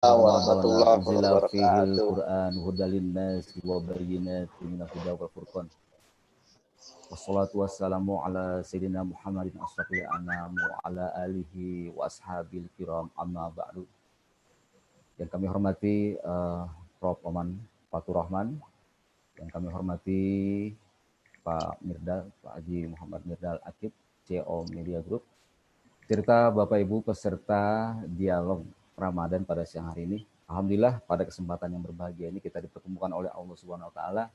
Ramadan warahmatullahi unzila fihil wabarakatuh. Qur'an hudal linnasi wa bayyinatin minal huda wal furqan. Wassalatu wassalamu ala sayyidina Muhammadin asyrafil anam wa ala alihi wa ashabil kiram amma ba'du. Yang kami hormati Prof. Oman Fatur Rahman, yang kami hormati Pak Mirdal, Pak Haji Muhammad Mirdal Akib, CEO Media Group, serta Bapak Ibu peserta dialog Ramadan pada siang hari ini. Alhamdulillah pada kesempatan yang berbahagia ini kita dipertemukan oleh Allah Subhanahu wa taala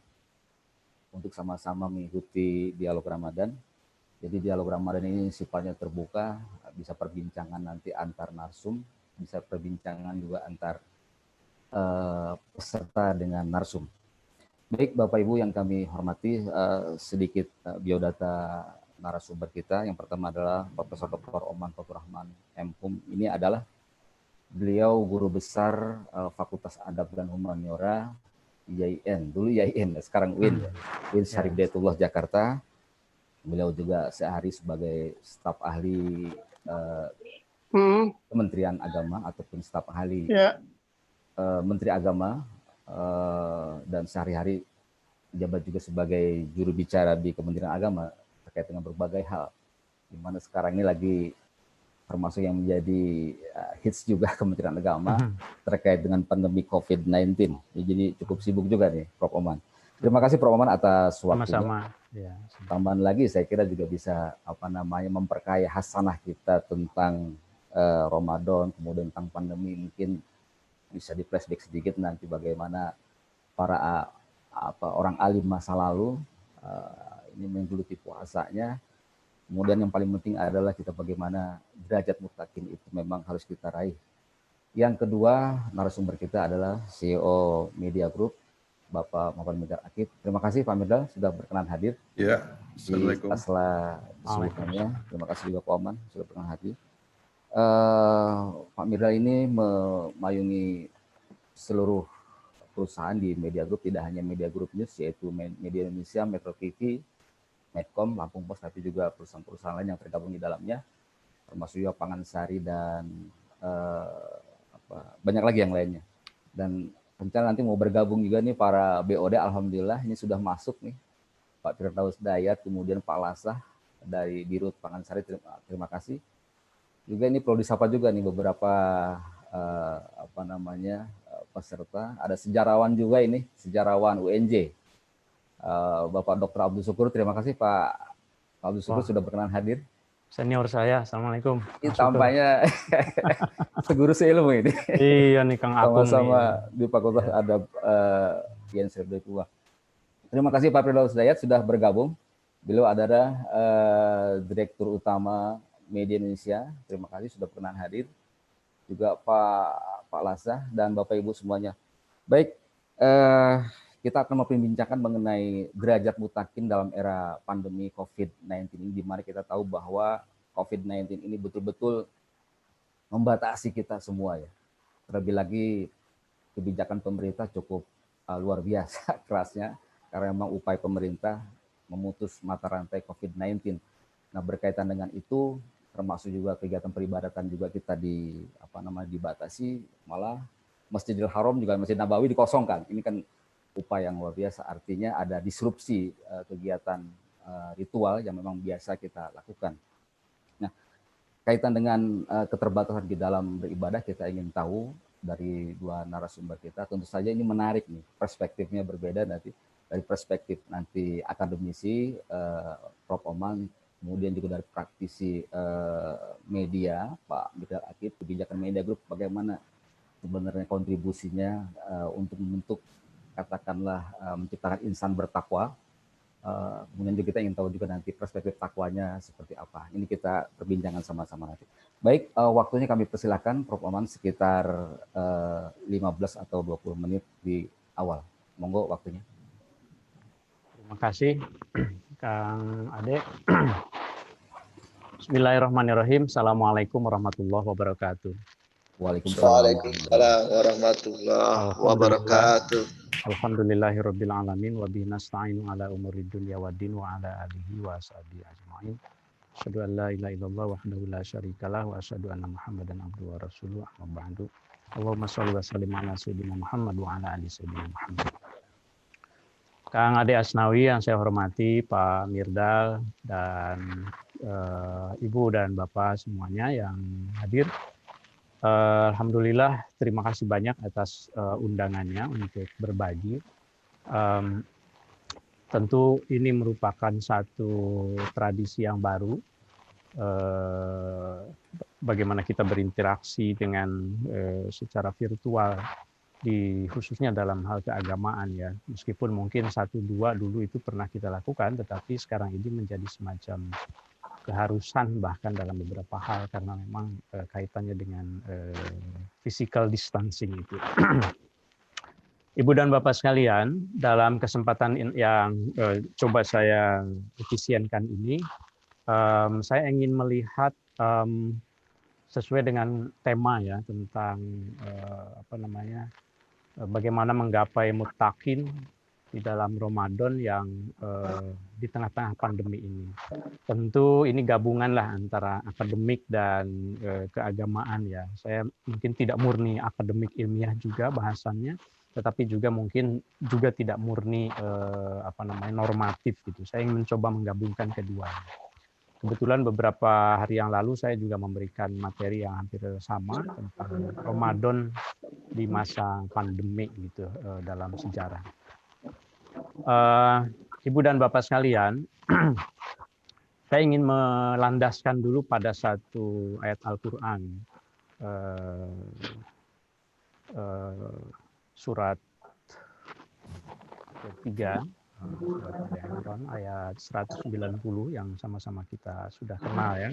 untuk sama-sama mengikuti dialog Ramadan. Jadi dialog Ramadan ini sifatnya terbuka, bisa perbincangan nanti antar narsum, bisa perbincangan juga antar peserta dengan narsum. Baik Bapak Ibu yang kami hormati, sedikit biodata narasumber kita. Yang pertama adalah Profesor Dr. Oman Fatur Rahman, MPhum. Ini adalah beliau guru besar Fakultas Adab dan Humaniora IAIN, dulu IAIN, sekarang UIN, UIN Syarif Hidayatullah Jakarta. Beliau juga sehari sebagai staf ahli Kementerian Agama ataupun staf ahli Menteri Agama, dan sehari-hari jabat juga sebagai juru bicara di Kementerian Agama terkait dengan berbagai hal, di mana sekarang ini lagi termasuk yang menjadi hits juga Kementerian Agama terkait dengan pandemi COVID-19. Jadi cukup sibuk juga nih Prof. Oman. Terima kasih Prof. Oman atas waktunya. Sama-sama. Tambahan lagi saya kira juga bisa memperkaya hasanah kita tentang Ramadan, kemudian tentang pandemi, mungkin bisa di flashback sedikit nanti bagaimana para orang alim masa lalu ini menggeluti puasanya. Kemudian yang paling penting adalah kita bagaimana derajat mutakin itu memang harus kita raih. Yang kedua, narasumber kita adalah CEO Media Group, Bapak Muhammad Mirdal Akib. Terima kasih Pak Mirdal sudah berkenan hadir. Ya, Assalamualaikum. Di sela disebutkannya. Terima kasih juga Pak Oman sudah berkenan hadir. Pak Mirdal ini memayungi seluruh perusahaan di Media Group, tidak hanya Media Group News, yaitu Media Indonesia, Metro TV, Medcom, Lampung Pos, tapi juga perusahaan-perusahaan lain yang tergabung di dalamnya, termasuk juga Pangansari dan banyak lagi yang lainnya. Dan rencana nanti mau bergabung juga nih para BOD, alhamdulillah ini sudah masuk nih, Pak Firdaus Dayat, kemudian Pak Lasah dari Dirut Pangansari, terima kasih. Juga ini perlu disapa juga nih beberapa peserta. Ada sejarawan juga ini, sejarawan UNJ. Bapak Dr. Abdul Syukur, terima kasih Pak Abdul Syukur sudah berkenan hadir. Senior saya, Assalamualaikum. Ini tampaknya seguru seilmu ini. Iya nih Kang Agung. Sama-sama di Fakultas Adab IAIN Syarif Hidayatullah. Terima kasih Pak Firdaus Dayat sudah bergabung. Beliau adalah Direktur Utama Media Indonesia. Terima kasih sudah berkenan hadir. Juga Pak Lasah dan Bapak Ibu semuanya. Baik, kita akan memperbincangkan mengenai derajat mutakin dalam era pandemi COVID-19 ini, di mana kita tahu bahwa COVID-19 ini betul-betul membatasi kita semua ya. Terlebih lagi kebijakan pemerintah cukup luar biasa kerasnya, karena memang upaya pemerintah memutus mata rantai COVID-19. Nah, berkaitan dengan itu, termasuk juga kegiatan peribadatan juga kita dibatasi, malah Masjidil Haram juga Masjid Nabawi dikosongkan. Ini kan upaya yang luar biasa, artinya ada disrupsi kegiatan ritual yang memang biasa kita lakukan. Nah, kaitan dengan keterbatasan di dalam beribadah, kita ingin tahu dari dua narasumber kita. Tentu saja ini menarik nih, perspektifnya berbeda nanti. Dari perspektif nanti akademisi Prof. Oman, kemudian juga dari praktisi media Pak Mirdal Akib, kebijakan Media Group, bagaimana sebenarnya kontribusinya untuk membentuk, katakanlah menciptakan insan bertakwa. Kemudian juga kita ingin tahu juga nanti perspektif takwanya seperti apa. Ini kita perbincangan sama-sama nanti. Baik, waktunya kami persilakan Prof. Oman sekitar 15 atau 20 menit di awal. Monggo waktunya. Terima kasih Kang Ade. Bismillahirrahmanirrahim. Assalamualaikum warahmatullahi wabarakatuh. Waalaikumsalam warahmatullahi wabarakatuh. Alhamdulillahirabbil alamin wa bihi nasta'inu ala umuri dunya waddin wa ala alihi wa sahbihi ajmain. Asyhadu an la ilaha illallah wahdahu la syarikalah wa asyhadu anna Muhammadan abduhu wa rasuluh. Amma ba'du. Allahumma sholli wa sallim ala sayyidina Muhammad wa ala ali sayyidina Muhammad. Kang Ade Asnawi yang saya hormati, Pak Mirdal dan Ibu dan Bapak semuanya yang hadir. Alhamdulillah, terima kasih banyak atas undangannya untuk berbagi. Tentu ini merupakan satu tradisi yang baru, bagaimana kita berinteraksi dengan secara virtual, khususnya dalam hal keagamaan ya. Meskipun mungkin 1-2 dulu itu pernah kita lakukan, tetapi sekarang ini menjadi semacam keharusan bahkan dalam beberapa hal karena memang kaitannya dengan physical distancing itu. Ibu dan Bapak sekalian, dalam kesempatan yang coba saya efisienkan ini, saya ingin melihat sesuai dengan tema ya tentang bagaimana menggapai muttaqin di dalam Ramadan yang di tengah-tengah pandemi ini. Tentu ini gabungan lah antara akademik dan keagamaan ya. Saya mungkin tidak murni akademik ilmiah juga bahasannya, tetapi juga mungkin juga tidak murni normatif gitu. Saya ingin mencoba menggabungkan keduanya. Kebetulan beberapa hari yang lalu saya juga memberikan materi yang hampir sama tentang Ramadan di masa pandemi gitu dalam sejarah. Ibu dan Bapak sekalian, saya ingin melandaskan dulu pada satu ayat Al-Quran, surat 3, ayat 190 yang sama-sama kita sudah kenal ya,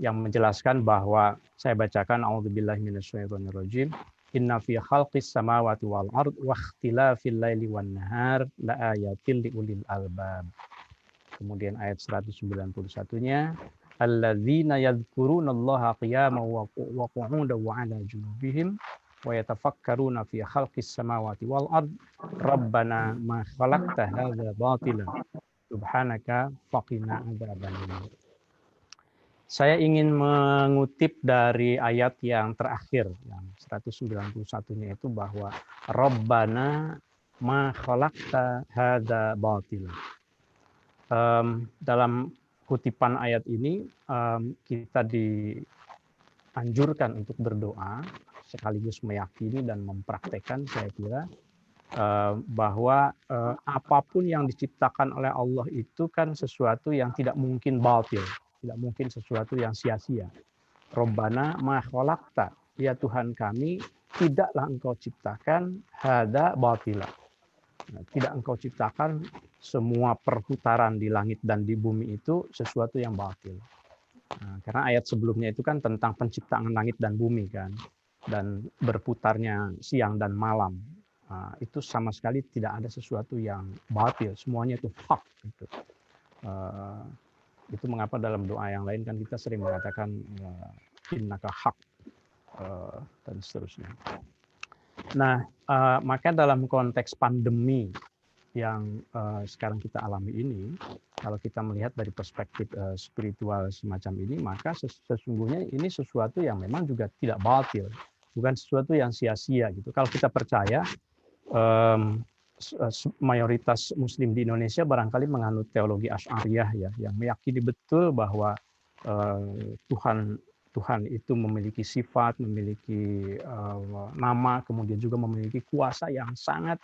yang menjelaskan bahwa saya bacakan a'udzubillahi minasyaitonirrajim. Inna fi khalqis samawati wal ard wa ikhtilafil laili wan nahar la ayatil liulil albab. Kemudian ayat 191-nya, alladzina yadhkurunallaha qiyaman wa qu'udan wa 'ala junubihim wa yatafakkaruna fi khalqis samawati wal ard rabbana ma khalaqta hadza batilan subhanaka faqina adzabannar. Saya ingin mengutip dari ayat yang terakhir, yang 191-nya itu bahwa Rabbana ma khalaqta hadza batila. Dalam kutipan ayat ini kita dianjurkan untuk berdoa sekaligus meyakini dan mempraktekkan, saya kira bahwa apapun yang diciptakan oleh Allah itu kan sesuatu yang tidak mungkin batil, tidak mungkin sesuatu yang sia-sia. Rabbana ma khalaqta, ya Tuhan kami, tidaklah Engkau ciptakan hadza batila. Tidak Engkau ciptakan semua perputaran di langit dan di bumi itu sesuatu yang batil. Karena ayat sebelumnya itu kan tentang penciptaan langit dan bumi kan, dan berputarnya siang dan malam. Itu sama sekali tidak ada sesuatu yang batil, semuanya itu hak. Itu mengapa dalam doa yang lain kan kita sering mengatakan innaka hak dan seterusnya. Nah, maka dalam konteks pandemi yang sekarang kita alami ini, kalau kita melihat dari perspektif spiritual semacam ini, maka sesungguhnya ini sesuatu yang memang juga tidak batil, bukan sesuatu yang sia-sia gitu. Kalau kita percaya, mayoritas Muslim di Indonesia barangkali menganut teologi Asy'ariyah ya, yang meyakini betul bahwa Tuhan itu memiliki sifat, memiliki nama, kemudian juga memiliki kuasa yang sangat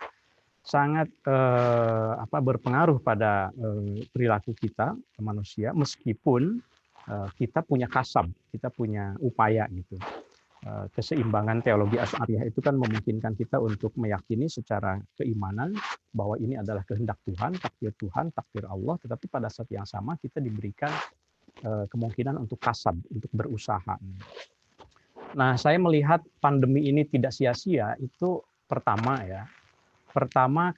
berpengaruh pada perilaku kita manusia, meskipun kita punya kasab, kita punya upaya gitu. Keseimbangan teologi Asy'ariyah itu kan memungkinkan kita untuk meyakini secara keimanan bahwa ini adalah kehendak Tuhan, takdir Allah, tetapi pada saat yang sama kita diberikan kemungkinan untuk kasab, untuk berusaha. Nah, saya melihat pandemi ini tidak sia-sia itu pertama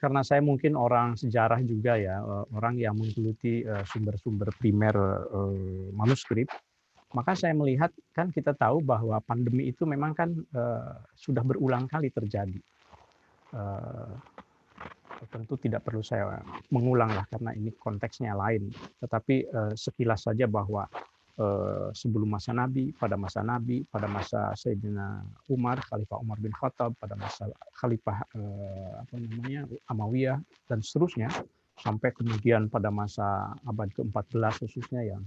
karena saya mungkin orang sejarah juga ya, orang yang menggeluti sumber-sumber primer manuskrip, maka saya melihat kan kita tahu bahwa pandemi itu memang kan sudah berulang kali terjadi. Tentu tidak perlu saya mengulang lah karena ini konteksnya lain. Tetapi sekilas saja bahwa sebelum masa Nabi, pada masa Sayyidina Umar, Khalifah Umar bin Khattab, pada masa Khalifah Amawiyah dan seterusnya, sampai kemudian pada masa abad ke-14 khususnya yang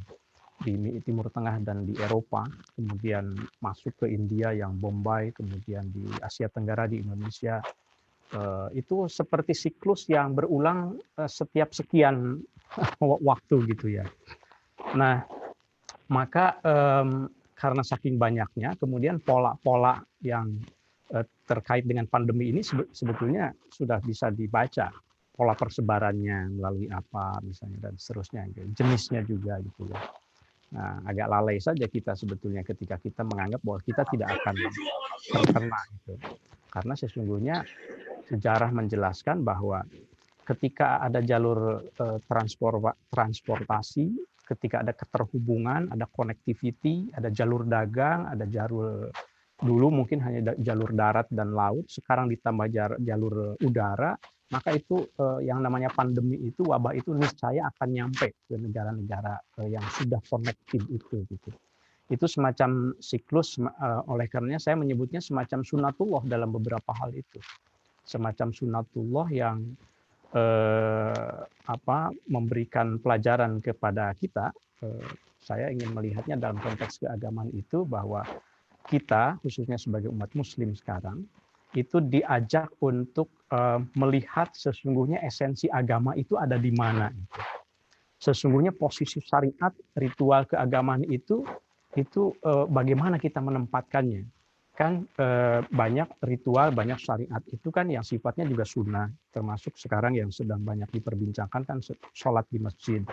di Timur Tengah dan di Eropa, kemudian masuk ke India yang Bombay, kemudian di Asia Tenggara di Indonesia. Itu seperti siklus yang berulang setiap sekian waktu gitu ya. Nah, maka karena saking banyaknya, kemudian pola-pola yang terkait dengan pandemi ini sebetulnya sudah bisa dibaca. Pola persebarannya melalui apa misalnya dan seterusnya, jenisnya juga gitu ya. Nah, agak lalai saja kita sebetulnya ketika kita menganggap bahwa kita tidak akan terkena gitu. Karena sesungguhnya sejarah menjelaskan bahwa ketika ada jalur transportasi, ketika ada keterhubungan, ada connectivity, ada jalur dagang, ada jalur dulu mungkin hanya jalur darat dan laut, sekarang ditambah jalur udara, maka itu yang namanya pandemi itu, wabah itu niscaya akan nyampe ke negara-negara yang sudah connected itu gitu. Itu semacam siklus, oleh karenanya saya menyebutnya semacam sunatullah dalam beberapa hal itu. Semacam sunatullah yang memberikan pelajaran kepada kita. Saya ingin melihatnya dalam konteks keagamaan itu bahwa kita khususnya sebagai umat muslim sekarang itu diajak untuk melihat sesungguhnya esensi agama itu ada di mana. Sesungguhnya posisi syariat, ritual keagamaan itu bagaimana kita menempatkannya. Kan banyak ritual, banyak syariat itu kan yang sifatnya juga sunnah, termasuk sekarang yang sedang banyak diperbincangkan kan sholat di masjid,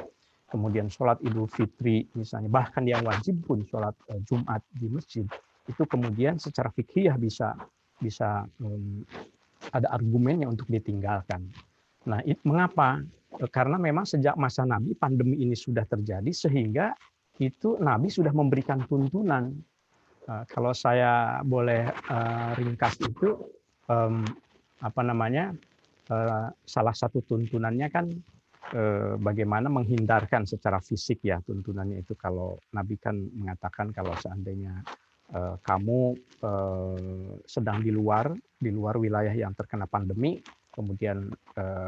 kemudian sholat Idul Fitri misalnya, bahkan yang wajib pun sholat Jumat di masjid, itu kemudian secara fikih bisa ada argumennya untuk ditinggalkan. Nah, mengapa? Karena memang sejak masa Nabi pandemi ini sudah terjadi sehingga itu Nabi sudah memberikan tuntunan. Kalau saya boleh ringkas itu, salah satu tuntunannya kan bagaimana menghindarkan secara fisik ya, tuntunannya itu kalau Nabi kan mengatakan kalau seandainya kamu sedang di luar wilayah yang terkena pandemi, kemudian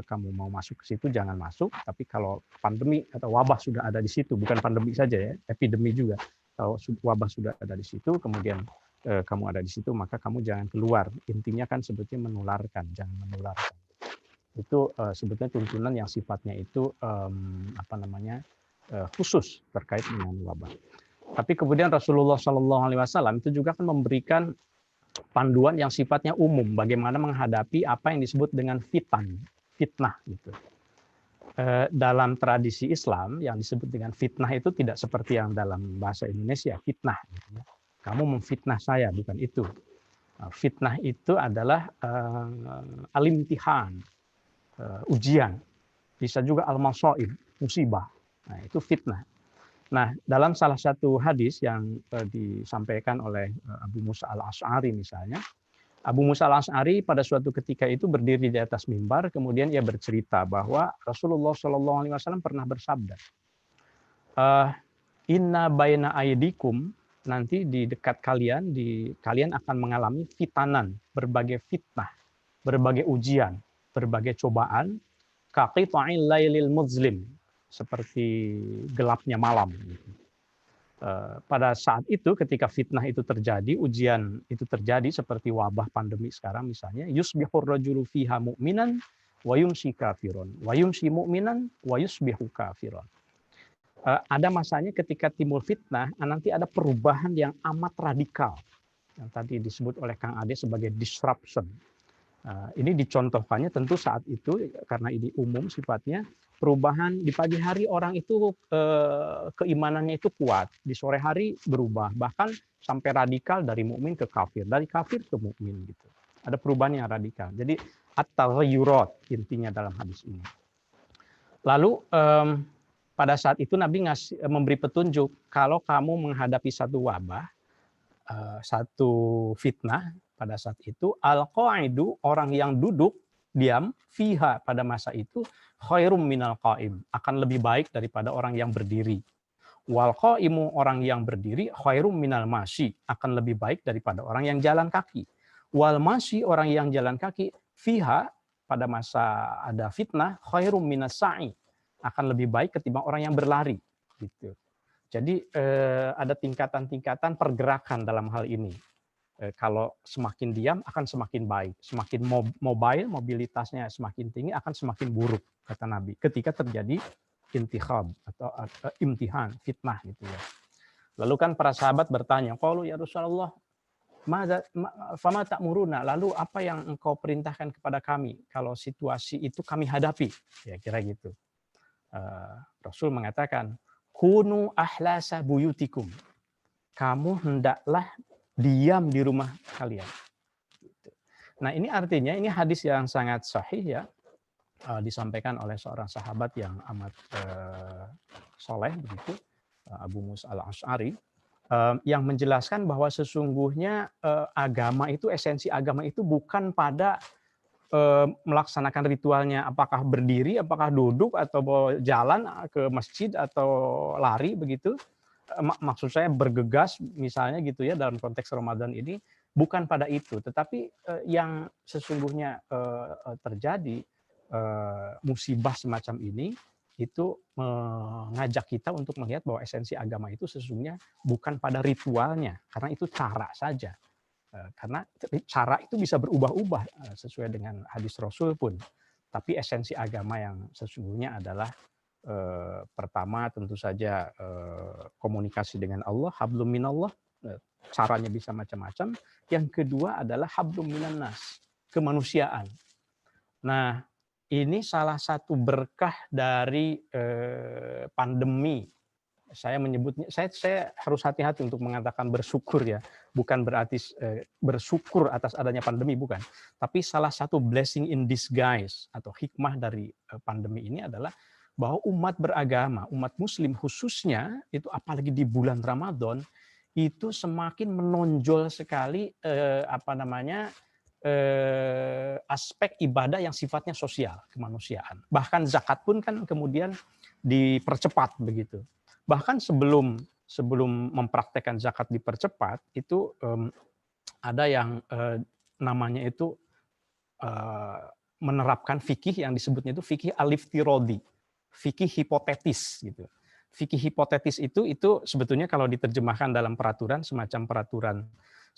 kamu mau masuk ke situ jangan masuk, tapi kalau pandemi atau wabah sudah ada di situ, bukan pandemi saja ya, epidemi juga. Kalau wabah sudah ada di situ, kemudian kamu ada di situ, maka kamu jangan keluar. Intinya kan sebetulnya menularkan, jangan menularkan. Itu sebetulnya tuntunan yang sifatnya itu khusus terkait dengan wabah. Tapi kemudian Rasulullah SAW itu juga kan memberikan panduan yang sifatnya umum, bagaimana menghadapi apa yang disebut dengan fitnah gitu. Dalam tradisi Islam yang disebut dengan fitnah itu tidak seperti yang dalam bahasa Indonesia fitnah. Kamu memfitnah saya, bukan itu. Fitnah itu adalah al-imtihan, ujian. Bisa juga al-masaib, musibah. Nah, itu fitnah. Nah, dalam salah satu hadis yang disampaikan oleh Abu Musa al-Asy'ari misalnya, Abu Musa al-Asy'ari pada suatu ketika itu berdiri di atas mimbar, kemudian ia bercerita bahwa Rasulullah SAW pernah bersabda, Inna baina aydikum, nanti di dekat kalian, kalian akan mengalami fitanan, berbagai fitnah, berbagai ujian, berbagai cobaan, kaqita'il lailil muzlim, seperti gelapnya malam. Pada saat itu ketika fitnah itu terjadi, ujian itu terjadi seperti wabah pandemi sekarang misalnya, yusbihur rajulu fiha mu'minan wa yumsi kafirun wa yumsi mu'minan wa yusbihu kafirun. Ada masanya ketika timbul fitnah, nanti ada perubahan yang amat radikal yang tadi disebut oleh Kang Ade sebagai disruption. Ini dicontohkannya tentu saat itu karena ini umum sifatnya, perubahan di pagi hari orang itu keimanannya itu kuat, di sore hari berubah, bahkan sampai radikal dari mukmin ke kafir, dari kafir ke mukmin gitu. Ada perubahan yang radikal. Jadi at-taghayyurat intinya dalam hadis ini. Lalu pada saat itu Nabi memberi petunjuk kalau kamu menghadapi satu wabah, satu fitnah pada saat itu, al-qa'idu, orang yang duduk diam fiha pada masa itu khairum minal qa'im, akan lebih baik daripada orang yang berdiri. Wal qaimu, orang yang berdiri, khairum minal masyi, akan lebih baik daripada orang yang jalan kaki. Wal masyi, orang yang jalan kaki, fiha, pada masa ada fitnah, khairum minas sa'i, akan lebih baik ketimbang orang yang berlari. Gitu. Jadi ada tingkatan-tingkatan pergerakan dalam hal ini. Kalau semakin diam akan semakin baik, semakin mobile, mobilitasnya semakin tinggi akan semakin buruk, kata Nabi. Ketika terjadi intikhab atau imtihan, fitnah gitu ya. Lalu kan para sahabat bertanya, qalu ya Rasulullah, fama ta'muruna, lalu apa yang engkau perintahkan kepada kami kalau situasi itu kami hadapi? Ya kira gitu. Rasul mengatakan, kunu ahlasa buyutikum. Kamu hendaklah diam di rumah kalian. Nah ini artinya, ini hadis yang sangat sahih ya, disampaikan oleh seorang sahabat yang amat soleh begitu, Abu Musa al-Asy'ari, yang menjelaskan bahwa sesungguhnya agama itu, esensi agama itu bukan pada melaksanakan ritualnya, apakah berdiri, apakah duduk, atau jalan ke masjid atau lari begitu. Maksud saya bergegas misalnya gitu ya dalam konteks Ramadan ini, bukan pada itu, tetapi yang sesungguhnya terjadi musibah semacam ini itu mengajak kita untuk melihat bahwa esensi agama itu sesungguhnya bukan pada ritualnya, karena itu cara saja. Karena cara itu bisa berubah-ubah sesuai dengan hadis Rasul pun, tapi esensi agama yang sesungguhnya adalah pertama tentu saja komunikasi dengan Allah, hablum minallah, caranya bisa macam-macam. Yang kedua adalah hablum minan nas, kemanusiaan. Nah, ini salah satu berkah dari pandemi. Saya menyebutnya, saya harus hati-hati untuk mengatakan bersyukur ya, bukan berarti bersyukur atas adanya pandemi, bukan. Tapi salah satu blessing in disguise atau hikmah dari pandemi ini adalah bahwa umat beragama, umat muslim khususnya, itu apalagi di bulan Ramadan, itu semakin menonjol sekali aspek ibadah yang sifatnya sosial, kemanusiaan. Bahkan zakat pun kan kemudian dipercepat begitu. Bahkan sebelum mempraktekkan zakat dipercepat, itu ada yang namanya itu menerapkan fikih yang disebutnya itu fikih al-iftiradi, fikih hipotetis gitu. Fikih hipotetis itu sebetulnya kalau diterjemahkan dalam peraturan, semacam peraturan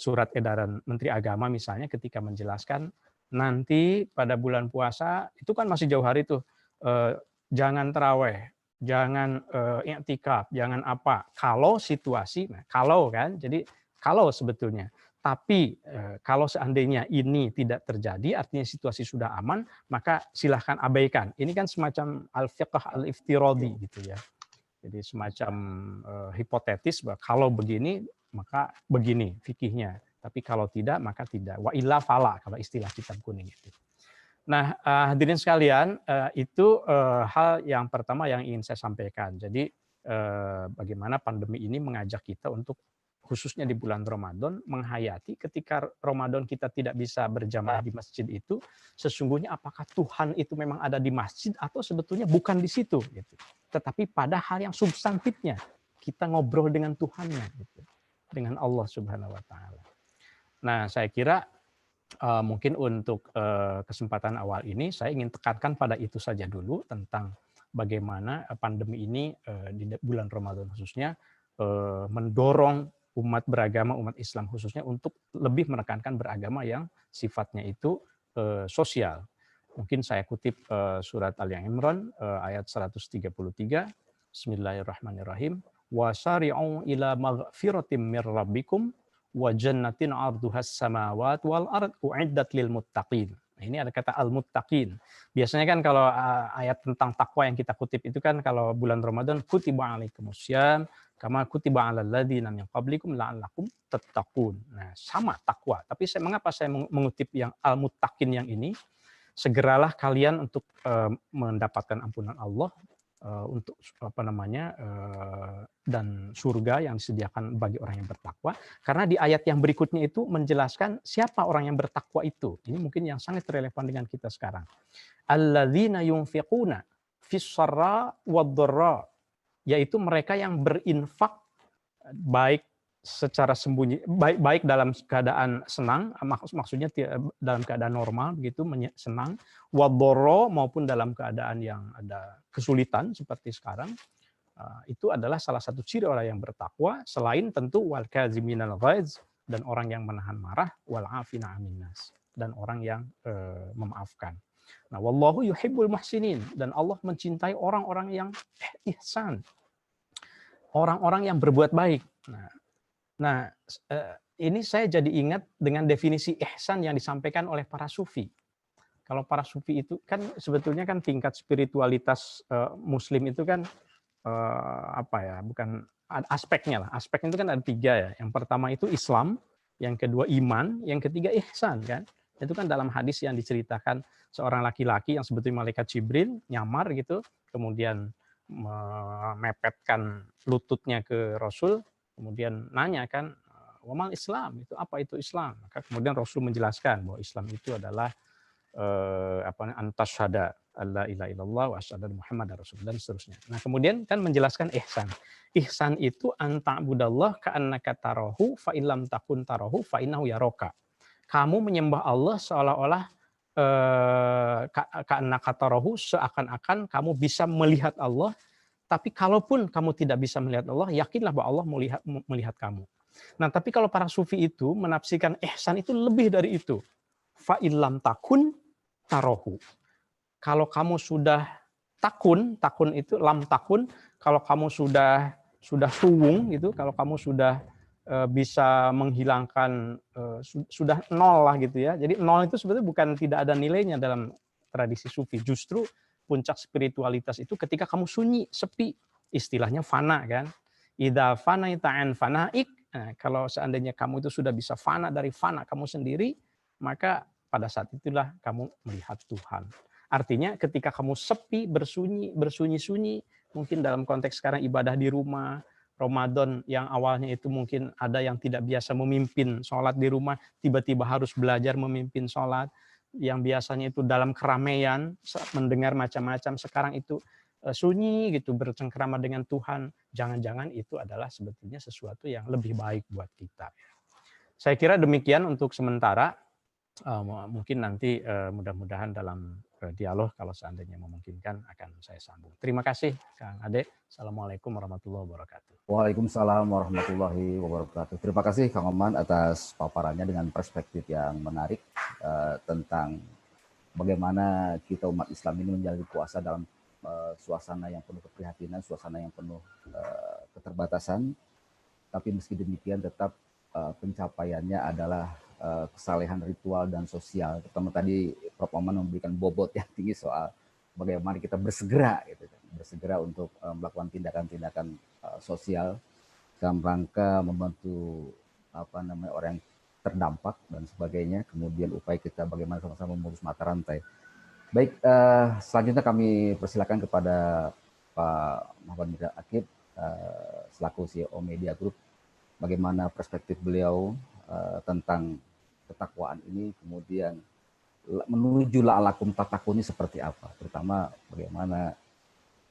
surat edaran Menteri Agama misalnya, ketika menjelaskan nanti pada bulan puasa itu kan masih jauh hari tuh, jangan taraweh, jangan i'tikaf, jangan apa, kalau situasi, nah kalau kan, jadi kalau sebetulnya. Tapi kalau seandainya ini tidak terjadi, artinya situasi sudah aman, maka silahkan abaikan. Ini kan semacam al-fiqh al-iftiradi gitu ya. Jadi semacam hipotetis bahwa kalau begini maka begini fikihnya, tapi kalau tidak maka tidak. Wa illa fala kalau istilah kitab kuning itu. Nah, hadirin sekalian, itu hal yang pertama yang ingin saya sampaikan. Jadi bagaimana pandemi ini mengajak kita untuk khususnya di bulan Ramadan menghayati ketika Ramadan kita tidak bisa berjamaah di masjid itu, sesungguhnya apakah Tuhan itu memang ada di masjid atau sebetulnya bukan di situ gitu. Tetapi pada hal yang substantifnya kita ngobrol dengan Tuhannya gitu, dengan Allah Subhanahu wa taala. Nah, saya kira mungkin untuk kesempatan awal ini saya ingin tekankan pada itu saja dulu, tentang bagaimana pandemi ini di bulan Ramadan khususnya mendorong umat beragama, umat Islam khususnya untuk lebih menekankan beragama yang sifatnya itu sosial. Mungkin saya kutip surat Al-Imran ayat 133, Bismillahirrahmanirrahim. Wasari'u ila maghfiratin mir rabbikum wa jannatin 'arduhas samawati wal ard u'iddat lil muttaqin. Nah, ini ada kata al-muttaqin. Biasanya kan kalau ayat tentang takwa yang kita kutip itu kan kalau bulan Ramadan, kutiba alaikumussyam kama kutiba 'alal ladzina min qablikum la'allakum tattaqun. Nah, sama takwa. Tapi mengapa saya mengutip yang al-muttaqin yang ini? Segeralah kalian untuk mendapatkan ampunan Allah, untuk dan surga yang disediakan bagi orang yang bertakwa. Karena di ayat yang berikutnya itu menjelaskan siapa orang yang bertakwa itu. Ini mungkin yang sangat relevan dengan kita sekarang. Alladzina yunfiquna fis sarra wad dharra yaitu mereka yang berinfak baik secara sembunyi, baik dalam keadaan senang, maksudnya dalam keadaan normal begitu, senang, wadoro, maupun dalam keadaan yang ada kesulitan seperti sekarang. Itu adalah salah satu ciri orang yang bertakwa, selain tentu wal kaziminal ghaiz, dan orang yang menahan marah, wal afina 'anil nas, dan orang yang memaafkan. Nah, wallahu yuhibbul muhsinin, dan Allah mencintai orang-orang yang ihsan, orang-orang yang berbuat baik. Nah, ini saya jadi ingat dengan definisi ihsan yang disampaikan oleh para sufi. Kalau para sufi itu kan sebetulnya kan tingkat spiritualitas Muslim itu kan apa ya? Bukan aspeknya lah. Aspeknya itu kan ada 3 ya. Yang pertama itu Islam, yang kedua iman, yang ketiga ihsan kan. Itu kan dalam hadis yang diceritakan seorang laki-laki yang sebetulnya malaikat Jibril nyamar gitu, kemudian memepetkan lututnya ke Rasul, kemudian nanya kan, wamal Islam, itu apa itu Islam? Maka kemudian Rasul menjelaskan bahwa Islam itu adalah antasyhada alla ilaha illallah wa asyhadu Muhammadar Rasul, dan seterusnya. Nah, kemudian kan menjelaskan ihsan. Ihsan itu anta'budallah ka'annaka tarahu fa illam takun tarahu fa innahu yaraka. Kamu menyembah Allah seolah-olah ka'annaka tarahu, seakan-akan kamu bisa melihat Allah. Tapi kalaupun kamu tidak bisa melihat Allah, yakinlah bahwa Allah melihat kamu. Nah, tapi kalau para sufi itu menafsirkan ihsan itu lebih dari itu. Fa illam takun tarahu. Kalau kamu sudah takun itu lam takun, kalau kamu sudah suwung gitu, kalau kamu sudah bisa menghilangkan sudah nol lah gitu ya. Jadi nol itu sebetulnya bukan tidak ada nilainya dalam tradisi sufi. Justru puncak spiritualitas itu ketika kamu sunyi, sepi, istilahnya fana kan. Idza fanaita an fanaik. Nah, kalau seandainya kamu itu sudah bisa fana dari fana kamu sendiri, maka pada saat itulah kamu melihat Tuhan. Artinya ketika kamu sepi, bersunyi-sunyi, mungkin dalam konteks sekarang ibadah di rumah, Ramadan yang awalnya itu mungkin ada yang tidak biasa memimpin sholat di rumah, tiba-tiba harus belajar memimpin sholat, yang biasanya itu dalam keramaian, mendengar macam-macam, sekarang itu sunyi gitu, bercengkrama dengan Tuhan. Jangan-jangan itu adalah sebetulnya sesuatu yang lebih baik buat kita. Saya kira demikian untuk sementara. Mungkin nanti mudah-mudahan dalam dialog kalau seandainya memungkinkan akan saya sambung. Terima kasih Kang Ade. Assalamualaikum warahmatullahi wabarakatuh. Waalaikumsalam warahmatullahi wabarakatuh. Terima kasih Kang Oman atas paparannya dengan perspektif yang menarik tentang bagaimana kita umat Islam ini menjalani puasa dalam suasana yang penuh keprihatinan, suasana yang penuh keterbatasan. Tapi meski demikian tetap pencapaiannya adalah kesalehan ritual dan sosial. Terutama tadi Prof. Oman memberikan bobot yang tinggi soal bagaimana kita bersegera, gitu, bersegera untuk melakukan tindakan-tindakan sosial dalam rangka membantu orang yang terdampak dan sebagainya. Kemudian upaya kita bagaimana sama-sama memutus mata rantai. Baik, selanjutnya kami persilakan kepada Pak Muhammad Mirza Akib selaku CEO Media Group, bagaimana perspektif beliau tentang ketakwaan ini, kemudian menuju la'alakum tatakuni seperti apa, terutama bagaimana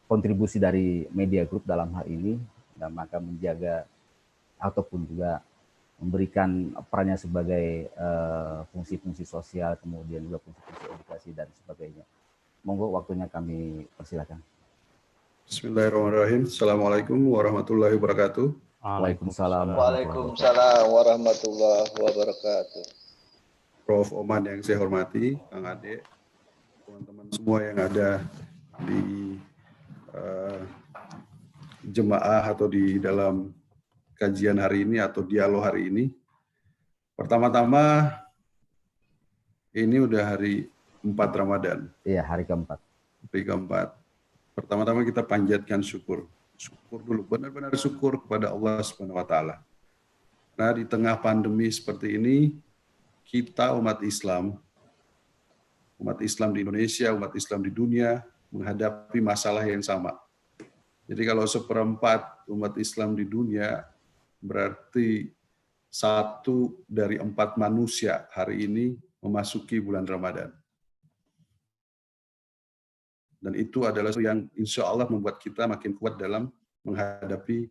kontribusi dari Media Group dalam hal ini, dan maka menjaga ataupun juga memberikan perannya sebagai fungsi-fungsi sosial, kemudian juga fungsi-fungsi edukasi dan sebagainya. Monggo waktunya kami persilakan. Bismillahirrahmanirrahim. Assalamualaikum warahmatullahi wabarakatuh. Waalaikumsalam. Waalaikumsalam warahmatullahi wabarakatuh. Prof. Oman yang saya hormati, Kang Ade, teman-teman semua yang ada di jemaah atau di dalam kajian hari ini atau dialog hari ini. Pertama-tama, ini udah hari 4 Ramadan. Iya, hari keempat. Hari keempat. Pertama-tama kita panjatkan syukur. Syukur dulu, benar-benar syukur kepada Allah Subhanahu wa Ta'ala. Nah, di tengah pandemi seperti ini, kita umat Islam di Indonesia, umat Islam di dunia menghadapi masalah yang sama. Jadi kalau 1/4 umat Islam di dunia berarti 1 dari 4 manusia hari ini memasuki bulan Ramadan. Dan itu adalah yang insya Allah membuat kita makin kuat dalam menghadapi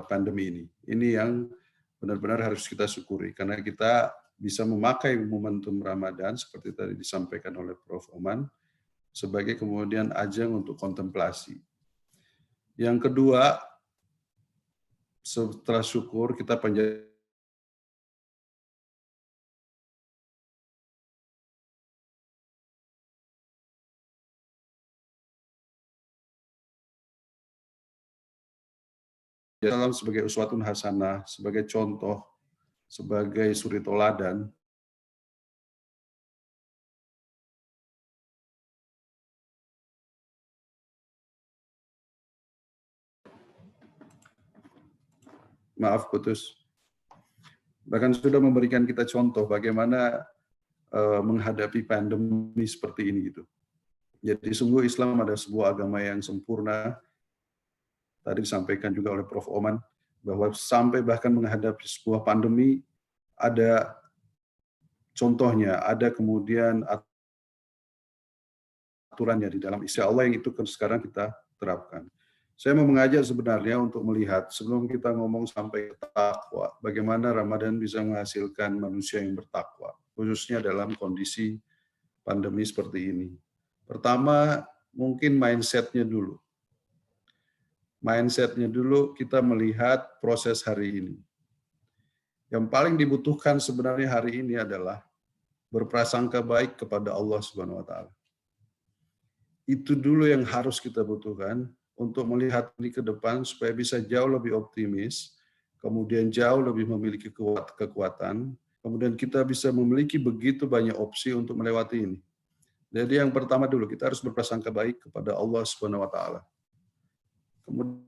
pandemi ini. Ini yang benar-benar harus kita syukuri, karena kita bisa memakai momentum Ramadan seperti tadi disampaikan oleh Prof. Oman sebagai kemudian ajang untuk kontemplasi. Yang kedua, setelah syukur kita panjatkan dalam sebagai uswatun hasanah, sebagai contoh, sebagai suri toladan. Maaf, putus. Bahkan sudah memberikan kita contoh bagaimana menghadapi pandemi seperti ini gitu. Jadi sungguh Islam adalah sebuah agama yang sempurna. Tadi disampaikan juga oleh Prof. Oman bahwa sampai bahkan menghadapi sebuah pandemi ada contohnya, ada kemudian aturannya di dalam isi Allah yang itu sekarang kita terapkan. Saya mau mengajak sebenarnya untuk melihat sebelum kita ngomong sampai ke takwa, bagaimana Ramadan bisa menghasilkan manusia yang bertakwa, khususnya dalam kondisi pandemi seperti ini. Pertama, mungkin mindset-nya dulu. Mindset-nya dulu kita melihat proses hari ini. Yang paling dibutuhkan sebenarnya hari ini adalah berprasangka baik kepada Allah Subhanahu wa taala. Itu dulu yang harus kita butuhkan untuk melihat ini ke depan supaya bisa jauh lebih optimis, kemudian jauh lebih memiliki kekuatan, kemudian kita bisa memiliki begitu banyak opsi untuk melewati ini. Jadi yang pertama dulu kita harus berprasangka baik kepada Allah Subhanahu wa taala. Kemudian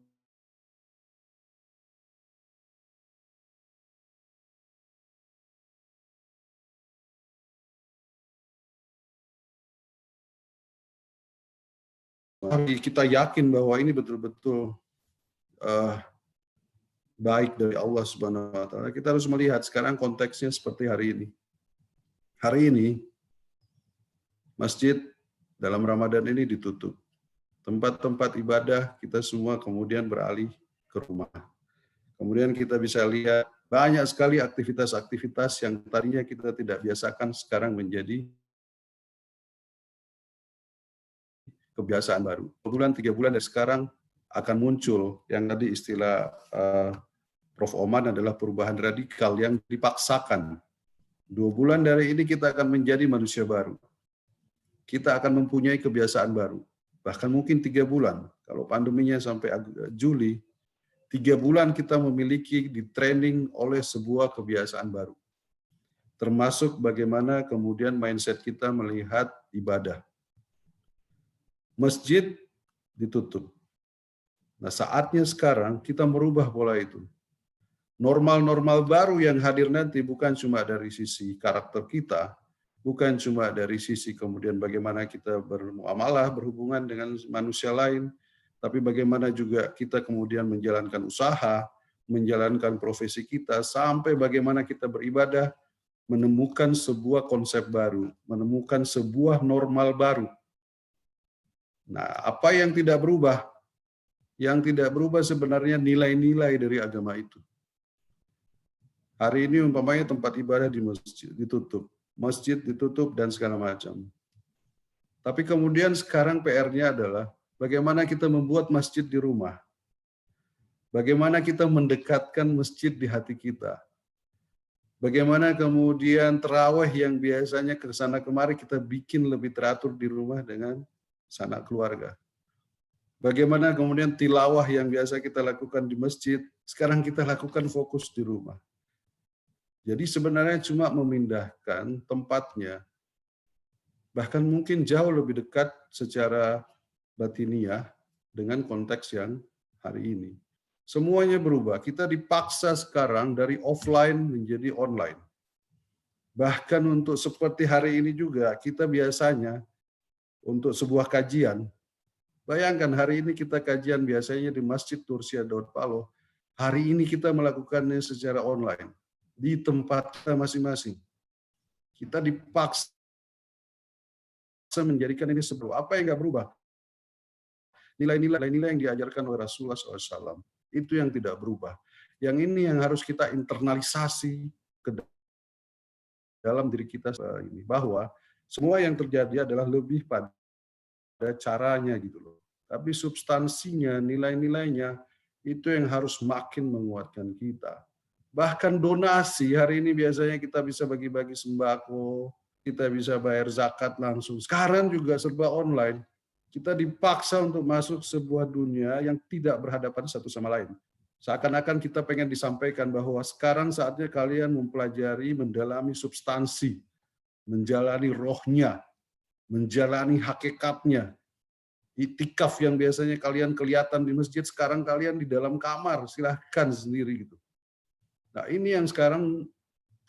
kita yakin bahwa ini betul-betul baik dari Allah Subhanahu wa taala. Kita harus melihat sekarang konteksnya seperti hari ini. Hari ini masjid dalam Ramadan ini ditutup. Tempat-tempat ibadah kita semua kemudian beralih ke rumah. Kemudian kita bisa lihat banyak sekali aktivitas-aktivitas yang tadinya kita tidak biasakan sekarang menjadi kebiasaan baru. 2 bulan, 3 bulan dari sekarang akan muncul yang tadi istilah Prof. Oman adalah perubahan radikal yang dipaksakan. 2 bulan dari ini kita akan menjadi manusia baru. Kita akan mempunyai kebiasaan baru. Bahkan mungkin 3 bulan. Kalau pandeminya sampai Juli, 3 bulan kita memiliki di training oleh sebuah kebiasaan baru. Termasuk bagaimana kemudian mindset kita melihat ibadah. Masjid ditutup. Nah, saatnya sekarang kita merubah pola itu. Normal-normal baru yang hadir nanti bukan cuma dari sisi karakter kita, bukan cuma dari sisi kemudian bagaimana kita bermuamalah, berhubungan dengan manusia lain, tapi bagaimana juga kita kemudian menjalankan usaha, menjalankan profesi kita, sampai bagaimana kita beribadah, menemukan sebuah konsep baru, menemukan sebuah normal baru. Nah, apa yang tidak berubah? Yang tidak berubah sebenarnya nilai-nilai dari agama itu. Hari ini umpamanya tempat ibadah di masjid ditutup dan segala macam. Tapi kemudian sekarang PR-nya adalah bagaimana kita membuat masjid di rumah. Bagaimana kita mendekatkan masjid di hati kita. Bagaimana kemudian tarawih yang biasanya ke sana kemari kita bikin lebih teratur di rumah dengan sanak keluarga. Bagaimana kemudian tilawah yang biasa kita lakukan di masjid, sekarang kita lakukan fokus di rumah. Jadi sebenarnya cuma memindahkan tempatnya, bahkan mungkin jauh lebih dekat secara batiniah dengan konteks yang hari ini. Semuanya berubah, kita dipaksa sekarang dari offline menjadi online. Bahkan untuk seperti hari ini juga, kita biasanya untuk sebuah kajian, bayangkan hari ini kita kajian biasanya di Masjid Tursia Daud Paloh, hari ini kita melakukannya secara online, di tempat kita masing-masing. Kita dipaksa menjadikan ini sebuah apa yang nggak berubah. Nilai-nilai yang diajarkan oleh Rasulullah SAW. Itu yang tidak berubah. Yang ini yang harus kita internalisasi ke dalam diri kita ini. Bahwa semua yang terjadi adalah lebih pada caranya gitu loh. Tapi substansinya, nilai-nilainya, itu yang harus makin menguatkan kita. Bahkan donasi, hari ini biasanya kita bisa bagi-bagi sembako, kita bisa bayar zakat langsung. Sekarang juga serba online. Kita dipaksa untuk masuk sebuah dunia yang tidak berhadapan satu sama lain. Seakan-akan kita pengen disampaikan bahwa sekarang saatnya kalian mempelajari, mendalami substansi, menjalani rohnya, menjalani hakikatnya. Itikaf yang biasanya kalian kelihatan di masjid, sekarang kalian di dalam kamar, silahkan sendiri gitu. Nah ini yang sekarang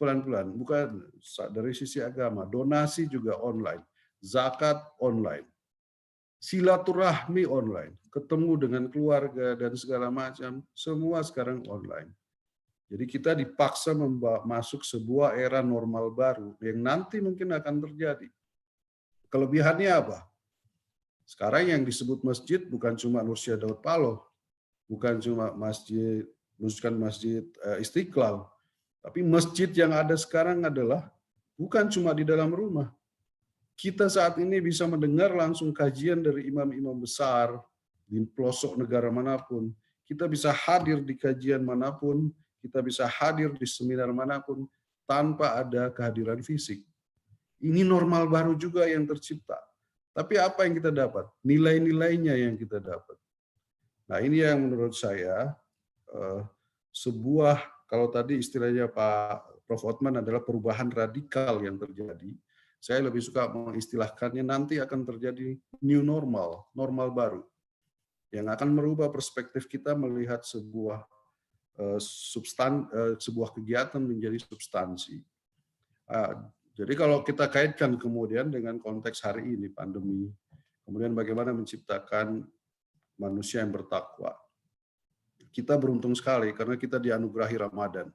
pelan-pelan, bukan dari sisi agama, donasi juga online, zakat online, silaturahmi online, ketemu dengan keluarga dan segala macam, semua sekarang online. Jadi kita dipaksa masuk sebuah era normal baru yang nanti mungkin akan terjadi. Kelebihannya apa? Sekarang yang disebut masjid bukan cuma Nursia Daud Paloh, bukan cuma masjid Istiqlal, tapi masjid yang ada sekarang adalah bukan cuma di dalam rumah. Kita saat ini bisa mendengar langsung kajian dari imam-imam besar di pelosok negara manapun. Kita bisa hadir di kajian manapun, kita bisa hadir di seminar manapun tanpa ada kehadiran fisik. Ini normal baru juga yang tercipta. Tapi apa yang kita dapat? Nilai-nilainya yang kita dapat. Nah ini yang menurut saya sebuah, kalau tadi istilahnya Pak Prof. Othman adalah perubahan radikal yang terjadi. Saya lebih suka mengistilahkannya nanti akan terjadi new normal, normal baru. Yang akan merubah perspektif kita melihat sebuah sebuah kegiatan menjadi substansi. Jadi kalau kita kaitkan kemudian dengan konteks hari ini, pandemi, kemudian bagaimana menciptakan manusia yang bertakwa. Kita beruntung sekali karena kita dianugerahi Ramadan.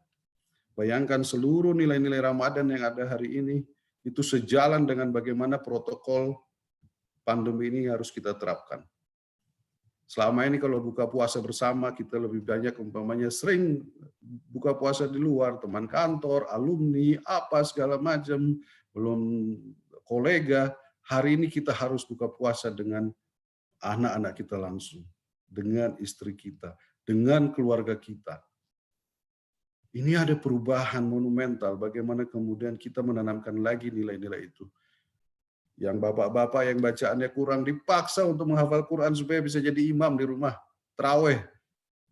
Bayangkan seluruh nilai-nilai Ramadan yang ada hari ini, itu sejalan dengan bagaimana protokol pandemi ini harus kita terapkan. Selama ini kalau buka puasa bersama, kita lebih banyak umpamanya sering buka puasa di luar, teman kantor, alumni, apa segala macam, belum kolega. Hari ini kita harus buka puasa dengan anak-anak kita langsung, dengan istri kita, dengan keluarga kita. Ini ada perubahan monumental, bagaimana kemudian kita menanamkan lagi nilai-nilai itu. Yang bapak-bapak yang bacaannya kurang dipaksa untuk menghafal Quran supaya bisa jadi imam di rumah. Tarawih.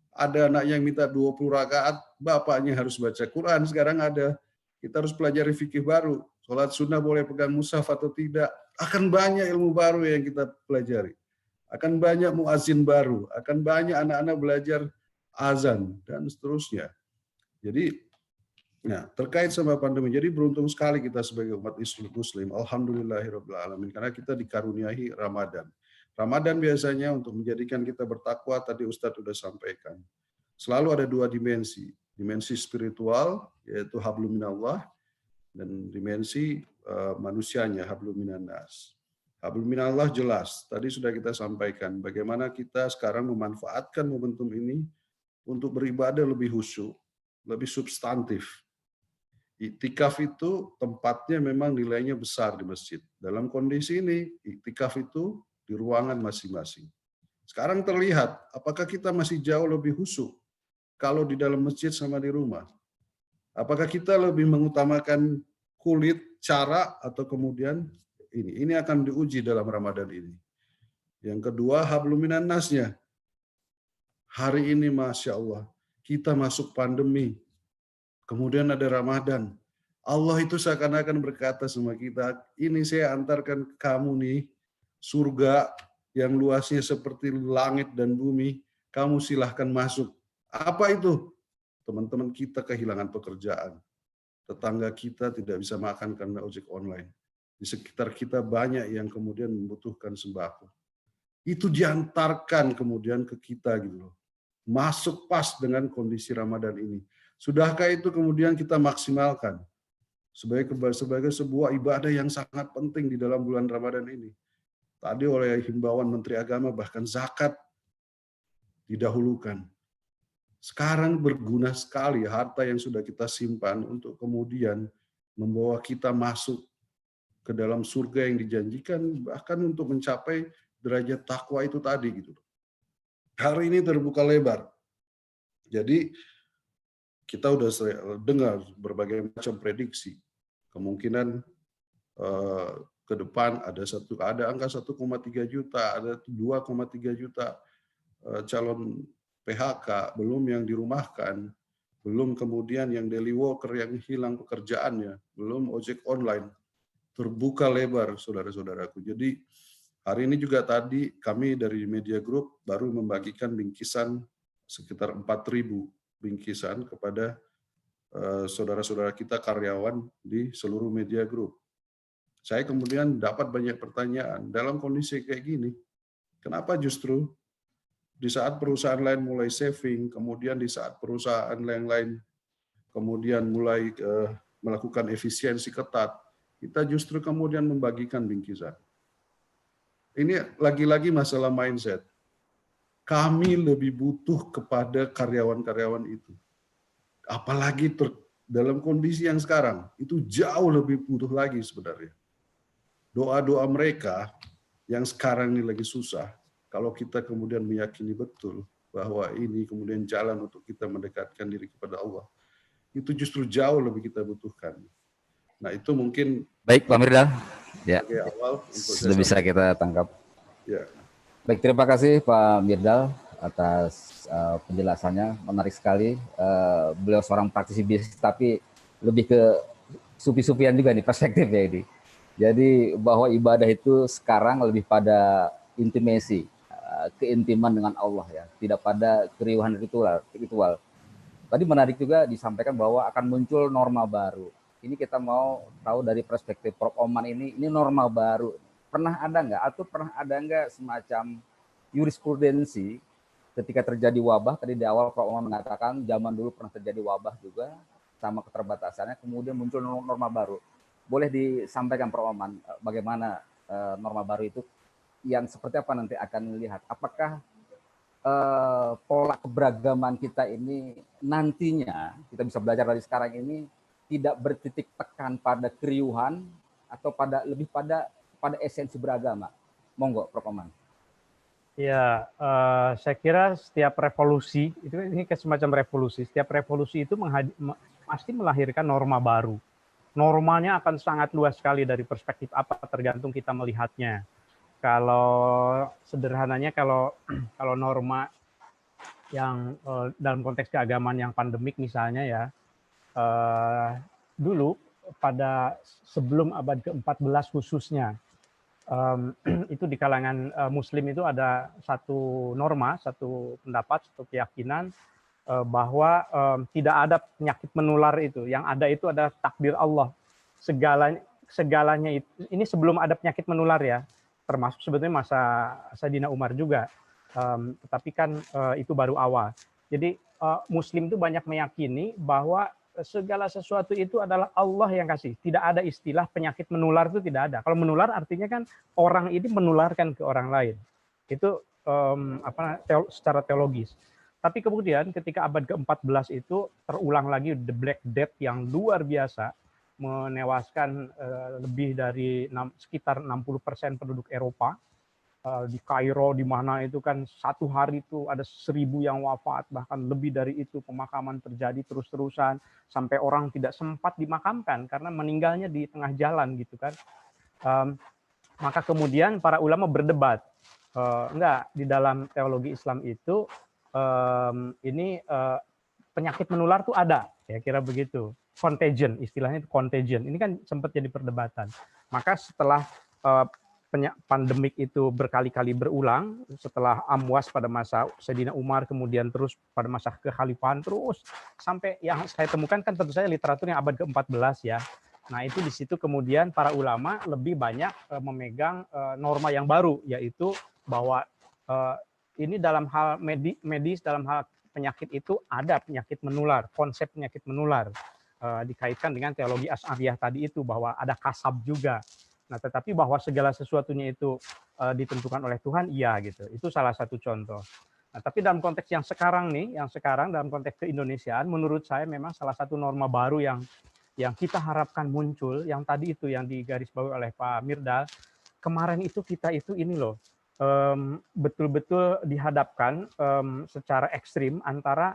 Ada anak yang minta 20 rakaat, bapaknya harus baca Quran. Sekarang ada, kita harus pelajari fikih baru. Sholat sunnah boleh pegang mushaf atau tidak. Akan banyak ilmu baru yang kita pelajari. Akan banyak muazin baru. Akan banyak anak-anak belajar azan, dan seterusnya. Jadi, nah, terkait sama pandemi, jadi beruntung sekali kita sebagai umat Muslim, alhamdulillahirrahmanirrahim, karena kita dikaruniai Ramadan. Ramadan biasanya untuk menjadikan kita bertakwa, tadi Ustadz sudah sampaikan. Selalu ada dua dimensi spiritual, yaitu hablum minallah, dan dimensi manusianya, hablum minannas. Hablum minallah jelas, tadi sudah kita sampaikan, bagaimana kita sekarang memanfaatkan momentum ini untuk beribadah lebih khusyuk, lebih substantif. Iktikaf itu tempatnya memang nilainya besar di masjid. Dalam kondisi ini, iktikaf itu di ruangan masing-masing. Sekarang terlihat, apakah kita masih jauh lebih khusyuk kalau di dalam masjid sama di rumah? Apakah kita lebih mengutamakan kulit, cara, atau kemudian ini? Ini akan diuji dalam Ramadan ini. Yang kedua, hablum minannasnya. Hari ini, Masya Allah, kita masuk pandemi. Kemudian ada Ramadan. Allah itu seakan-akan berkata sama kita, ini saya antarkan kamu nih, surga yang luasnya seperti langit dan bumi, kamu silahkan masuk. Apa itu? Teman-teman kita kehilangan pekerjaan. Tetangga kita tidak bisa makan karena ojek online. Di sekitar kita banyak yang kemudian membutuhkan sembako. Itu diantarkan kemudian ke kita gitu loh. Masuk pas dengan kondisi Ramadan ini. Sudahkah itu kemudian kita maksimalkan sebagai sebuah ibadah yang sangat penting di dalam bulan Ramadan ini? Tadi oleh himbauan Menteri Agama bahkan zakat didahulukan. Sekarang berguna sekali harta yang sudah kita simpan untuk kemudian membawa kita masuk ke dalam surga yang dijanjikan, bahkan untuk mencapai derajat takwa itu tadi gitu. Hari ini terbuka lebar. Jadi kita udah dengar berbagai macam prediksi. Kemungkinan ke depan ada angka 1,3 juta, ada 2,3 juta calon PHK, belum yang dirumahkan, belum kemudian yang daily worker yang hilang pekerjaannya, belum ojek online. Terbuka lebar, saudara-saudaraku. Jadi hari ini juga tadi kami dari Media Group baru membagikan bingkisan sekitar 4.000 bingkisan kepada saudara-saudara kita karyawan di seluruh Media Group. Saya kemudian dapat banyak pertanyaan, dalam kondisi kayak gini, kenapa justru di saat perusahaan lain mulai saving, kemudian di saat perusahaan lain kemudian mulai melakukan efisiensi ketat, kita justru kemudian membagikan bingkisan. Ini lagi-lagi masalah mindset. Kami lebih butuh kepada karyawan-karyawan itu. Apalagi dalam kondisi yang sekarang, itu jauh lebih butuh lagi sebenarnya. Doa-doa mereka yang sekarang ini lagi susah, kalau kita kemudian meyakini betul bahwa ini kemudian jalan untuk kita mendekatkan diri kepada Allah, itu justru jauh lebih kita butuhkan. Nah, itu mungkin Baik, Pak Mirdal. Ya, awal untuk sudah bisa kita tangkap. Ya. Baik, terima kasih Pak Mirdal atas penjelasannya. Menarik sekali. Beliau seorang praktisi bisnis, tapi lebih ke sufi-sufian juga nih perspektifnya ini. Jadi bahwa ibadah itu sekarang lebih pada intimasi, keintiman dengan Allah ya, tidak pada keriuhan ritual. Tadi menarik juga disampaikan bahwa akan muncul norma baru. Ini kita mau tahu dari perspektif Prof. Oman ini norma baru. Pernah ada nggak semacam jurisprudensi ketika terjadi wabah, tadi di awal Prof. Oman mengatakan zaman dulu pernah terjadi wabah juga, sama keterbatasannya, kemudian muncul norma baru. Boleh disampaikan Prof. Oman bagaimana norma baru itu, yang seperti apa nanti akan melihat? Apakah pola keberagaman kita ini nantinya, kita bisa belajar dari sekarang ini, tidak bertitik tekan pada keriuhan, atau lebih pada esensi beragama? Monggo, Prof. Oman. Ya, saya kira setiap revolusi, ini semacam revolusi, setiap revolusi itu pasti melahirkan norma baru. Normanya akan sangat luas sekali dari perspektif apa, tergantung kita melihatnya. Kalau sederhananya, kalau norma yang dalam konteks keagamaan yang pandemik misalnya ya, dulu pada sebelum abad ke-14 khususnya, itu di kalangan Muslim itu ada satu norma, satu pendapat, satu keyakinan bahwa tidak ada penyakit menular itu. Yang ada itu adalah takdir Allah. Segalanya itu, ini sebelum ada penyakit menular ya, termasuk sebetulnya masa Sayyidina Umar juga. Tetapi kan itu baru awal. Jadi Muslim itu banyak meyakini bahwa segala sesuatu itu adalah Allah yang kasih. Tidak ada istilah penyakit menular, itu tidak ada. Kalau menular artinya kan orang ini menularkan ke orang lain. Itu secara teologis. Tapi kemudian ketika abad ke-14 itu terulang lagi the Black Death yang luar biasa, menewaskan lebih dari sekitar 60% penduduk Eropa. Di Kairo, di mana itu kan satu hari itu ada 1.000 yang wafat, bahkan lebih dari itu, pemakaman terjadi terus-terusan sampai orang tidak sempat dimakamkan karena meninggalnya di tengah jalan gitu kan. Maka kemudian para ulama berdebat, enggak, di dalam teologi Islam itu ini penyakit menular tuh ada, ya kira begitu. Contagion, istilahnya itu contagion. Ini kan sempat jadi perdebatan. Maka setelah pandemik itu berkali-kali berulang, setelah Amwas pada masa Sayyidina Umar, kemudian terus pada masa kekhalifahan, terus sampai yang saya temukan kan tentu saja literatur yang abad ke-14 ya. Nah itu di situ kemudian para ulama lebih banyak memegang norma yang baru, yaitu bahwa ini dalam hal medis, dalam hal penyakit itu ada penyakit menular, konsep penyakit menular, dikaitkan dengan teologi Asy'ariyah tadi itu, bahwa ada kasab juga. Nah, tetapi bahwa segala sesuatunya itu ditentukan oleh Tuhan, iya gitu. Itu salah satu contoh. Nah, tapi dalam konteks yang sekarang nih, dalam konteks keindonesiaan, menurut saya memang salah satu norma baru yang kita harapkan muncul, yang tadi itu yang digarisbawahi oleh Pak Mirdal, kemarin itu kita itu ini loh, betul-betul dihadapkan secara ekstrim antara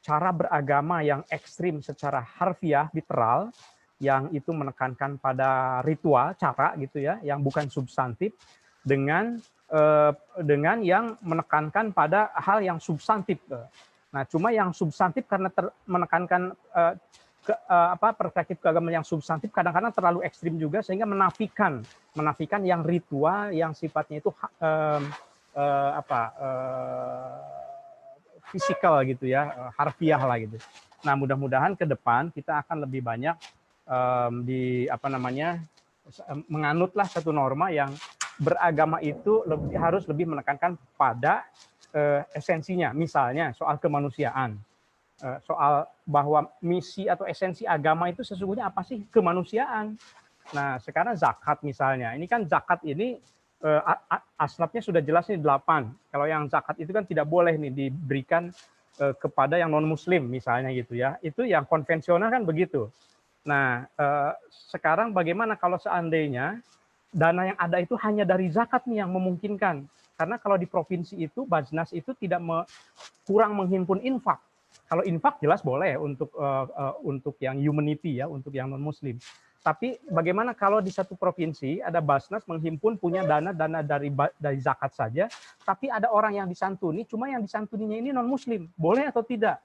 cara beragama yang ekstrim secara harfiah, literal, yang itu menekankan pada ritual, cara gitu ya, yang bukan substantif, dengan yang menekankan pada hal yang substantif. Nah, cuma yang substantif karena menekankan perspektif keagamaan yang substantif kadang-kadang terlalu ekstrim juga sehingga menafikan yang ritual yang sifatnya itu fisikal gitu ya, harfiah lah gitu. Nah, mudah-mudahan ke depan kita akan lebih banyak menganutlah satu norma yang beragama itu harus lebih menekankan pada esensinya, misalnya soal kemanusiaan, soal bahwa misi atau esensi agama itu sesungguhnya apa sih? Kemanusiaan. Nah, sekarang zakat misalnya, ini kan zakat ini asnafnya sudah jelas nih 8. Kalau yang zakat itu kan tidak boleh nih diberikan kepada yang non muslim misalnya gitu ya. Itu yang konvensional kan begitu. Nah, sekarang bagaimana kalau seandainya dana yang ada itu hanya dari zakat nih yang memungkinkan? Karena kalau di provinsi itu Bajnas itu kurang menghimpun infak. Kalau infak jelas boleh untuk yang humanity ya, untuk yang non muslim. Tapi bagaimana kalau di satu provinsi ada Basnas menghimpun punya dana dari zakat saja, tapi ada orang yang disantuni, cuma yang disantuninya ini non muslim, boleh atau tidak?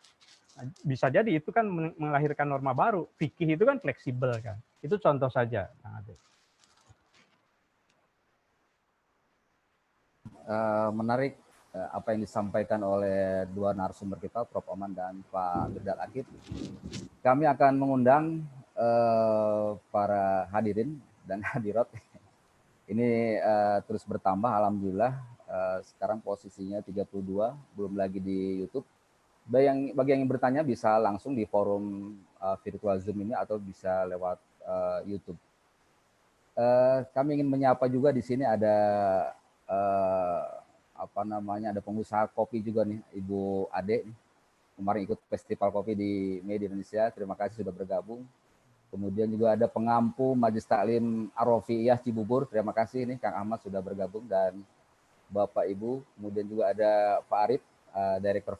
Nah, bisa jadi itu kan melahirkan norma baru. Fikih itu kan fleksibel kan. Itu contoh saja. Menarik apa yang disampaikan oleh dua narasumber kita, Prof. Oman dan Pak Mirdal Akif. Kami akan mengundang para hadirin dan hadirat. Ini terus bertambah, alhamdulillah. Sekarang posisinya 32, belum lagi di YouTube. Bagi yang bertanya bisa langsung di forum virtual Zoom ini atau bisa lewat YouTube. Kami ingin menyapa juga di sini ada ada pengusaha kopi juga nih, Ibu Ade. Kemarin ikut festival kopi di Media Indonesia. Terima kasih sudah bergabung. Kemudian juga ada pengampu Majelis Taklim Ar-Rafi'iyah Cibubur. Terima kasih ini Kang Ahmad sudah bergabung dan Bapak Ibu. Kemudian juga ada Pak Arif, Director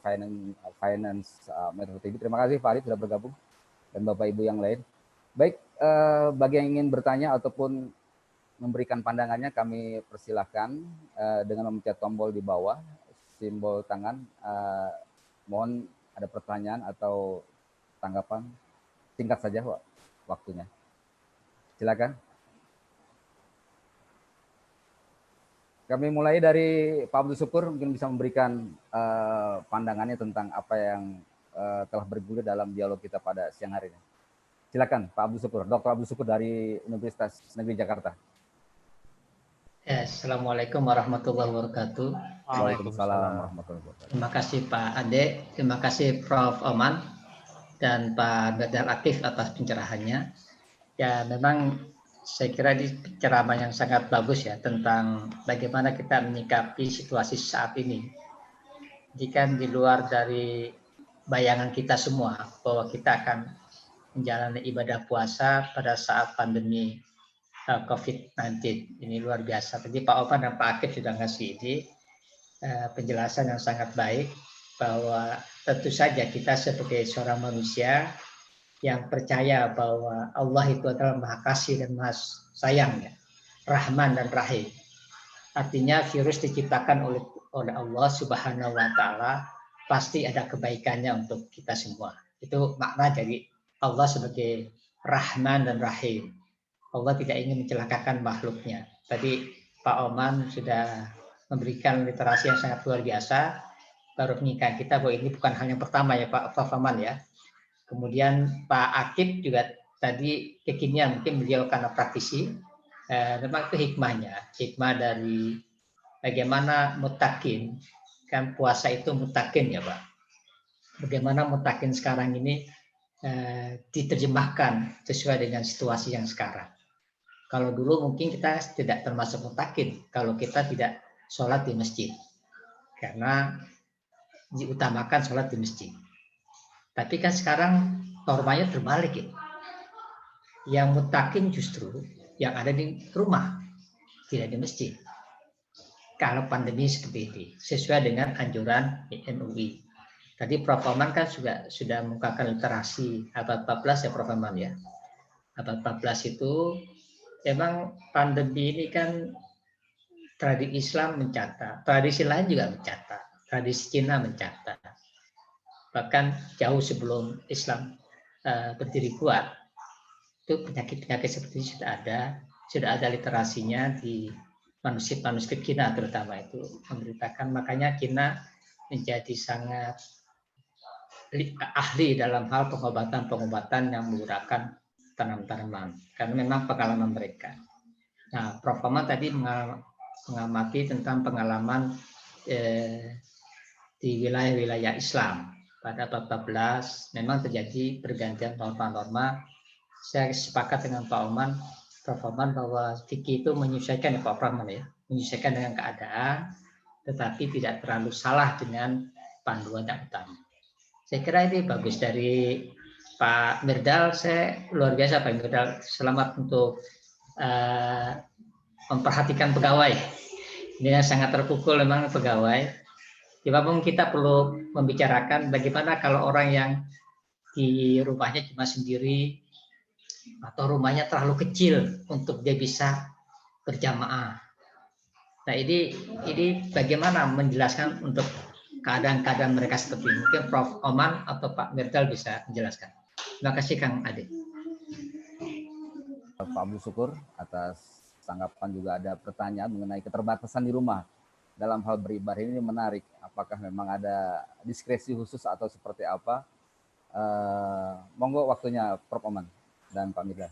Finance Metro TV. Terima kasih Pak Arif sudah bergabung dan Bapak Ibu yang lain. Baik, bagi yang ingin bertanya ataupun memberikan pandangannya kami persilahkan dengan memencet tombol di bawah simbol tangan. Mohon ada pertanyaan atau tanggapan singkat saja waktunya. Silakan. Kami mulai dari Pak Abdul Syukur, mungkin bisa memberikan pandangannya tentang apa yang telah bergulir dalam dialog kita pada siang hari ini. Silakan Pak Abdul Syukur, Dr. Abdul Syukur dari Universitas Negeri Jakarta. Ya, Assalamualaikum warahmatullahi wabarakatuh. Waalaikumsalam warahmatullahi wabarakatuh. Terima kasih Pak Ade, terima kasih Prof. Oman dan Pak Mirdal Akif atas pencerahannya. Ya, memang saya kira ini ceramah yang sangat bagus ya tentang bagaimana kita menyikapi situasi saat ini. Jika di luar dari bayangan kita semua bahwa kita akan menjalani ibadah puasa pada saat pandemi COVID-19. Ini luar biasa. Tadi Pak Oman dan Pak Akif sudah ngasih ini penjelasan yang sangat baik bahwa tentu saja kita sebagai seorang manusia yang percaya bahwa Allah itu adalah Maha Kasih dan Maha Sayang, ya, Rahman dan Rahim. Artinya virus diciptakan oleh Allah Subhanahu wa Ta'ala, pasti ada kebaikannya untuk kita semua. Itu makna dari Allah sebagai Rahman dan Rahim. Allah tidak ingin mencelakakan makhluknya. Tadi Pak Oman sudah memberikan literasi yang sangat luar biasa, baru mengingatkan kita bahwa ini bukan hal yang pertama ya Pak Oman ya. Kemudian Pak Akif juga tadi kekinian, mungkin beliau karena praktisi, memang itu hikmah dari bagaimana mutakin, kan puasa itu mutakin ya Pak. Bagaimana mutakin sekarang ini diterjemahkan sesuai dengan situasi yang sekarang. Kalau dulu mungkin kita tidak termasuk mutakin kalau kita tidak sholat di masjid, karena diutamakan sholat di masjid. Tapi kan sekarang normanya terbalik ya. Yang mutakin justru yang ada di rumah, tidak di masjid. Kalau pandemi seperti ini, sesuai dengan anjuran MUI. Tadi Prof. Oman kan juga sudah mengungkapkan literasi abad 14 ya Prof. Oman ya. Abad 14 itu memang pandemi ini kan tradisi Islam mencatat, tradisi lain juga mencatat, tradisi Cina mencatat. Bahkan jauh sebelum Islam berdiri kuat, itu penyakit-penyakit seperti itu sudah ada literasinya di manuskrip Cina terutama itu memberitakan. Makanya Cina menjadi sangat ahli dalam hal pengobatan yang menggunakan tanam-tanaman karena memang pengalaman mereka. Nah, Prof. Oman tadi mengamati tentang pengalaman di wilayah-wilayah Islam pada abad 14 memang terjadi pergantian norma-norma. Saya sepakat dengan Pak Oman, Prof. Oman bahwa fikih itu menyesuaikan ya Pak Oman ya, menyesuaikan dengan keadaan, tetapi tidak terlalu salah dengan panduan yang utama. Saya kira ini bagus dari Pak Mirdal. Saya luar biasa Pak Mirdal. Selamat untuk memperhatikan pegawai. Ini sangat terpukul memang pegawai. Walaupun kita perlu membicarakan bagaimana kalau orang yang di rumahnya cuma sendiri atau rumahnya terlalu kecil untuk dia bisa berjamaah. Nah ini bagaimana menjelaskan untuk keadaan-keadaan mereka seperti ini. Mungkin Prof. Oman atau Pak Mirdal bisa menjelaskan. Terima kasih Kang Ade. Pak Abdul Syukur atas tanggapan. Juga ada pertanyaan mengenai keterbatasan di rumah dalam hal beribadah ini menarik. Apakah memang ada diskresi khusus atau seperti apa? Monggo waktunya Prof. Oman dan Pak Mirdal.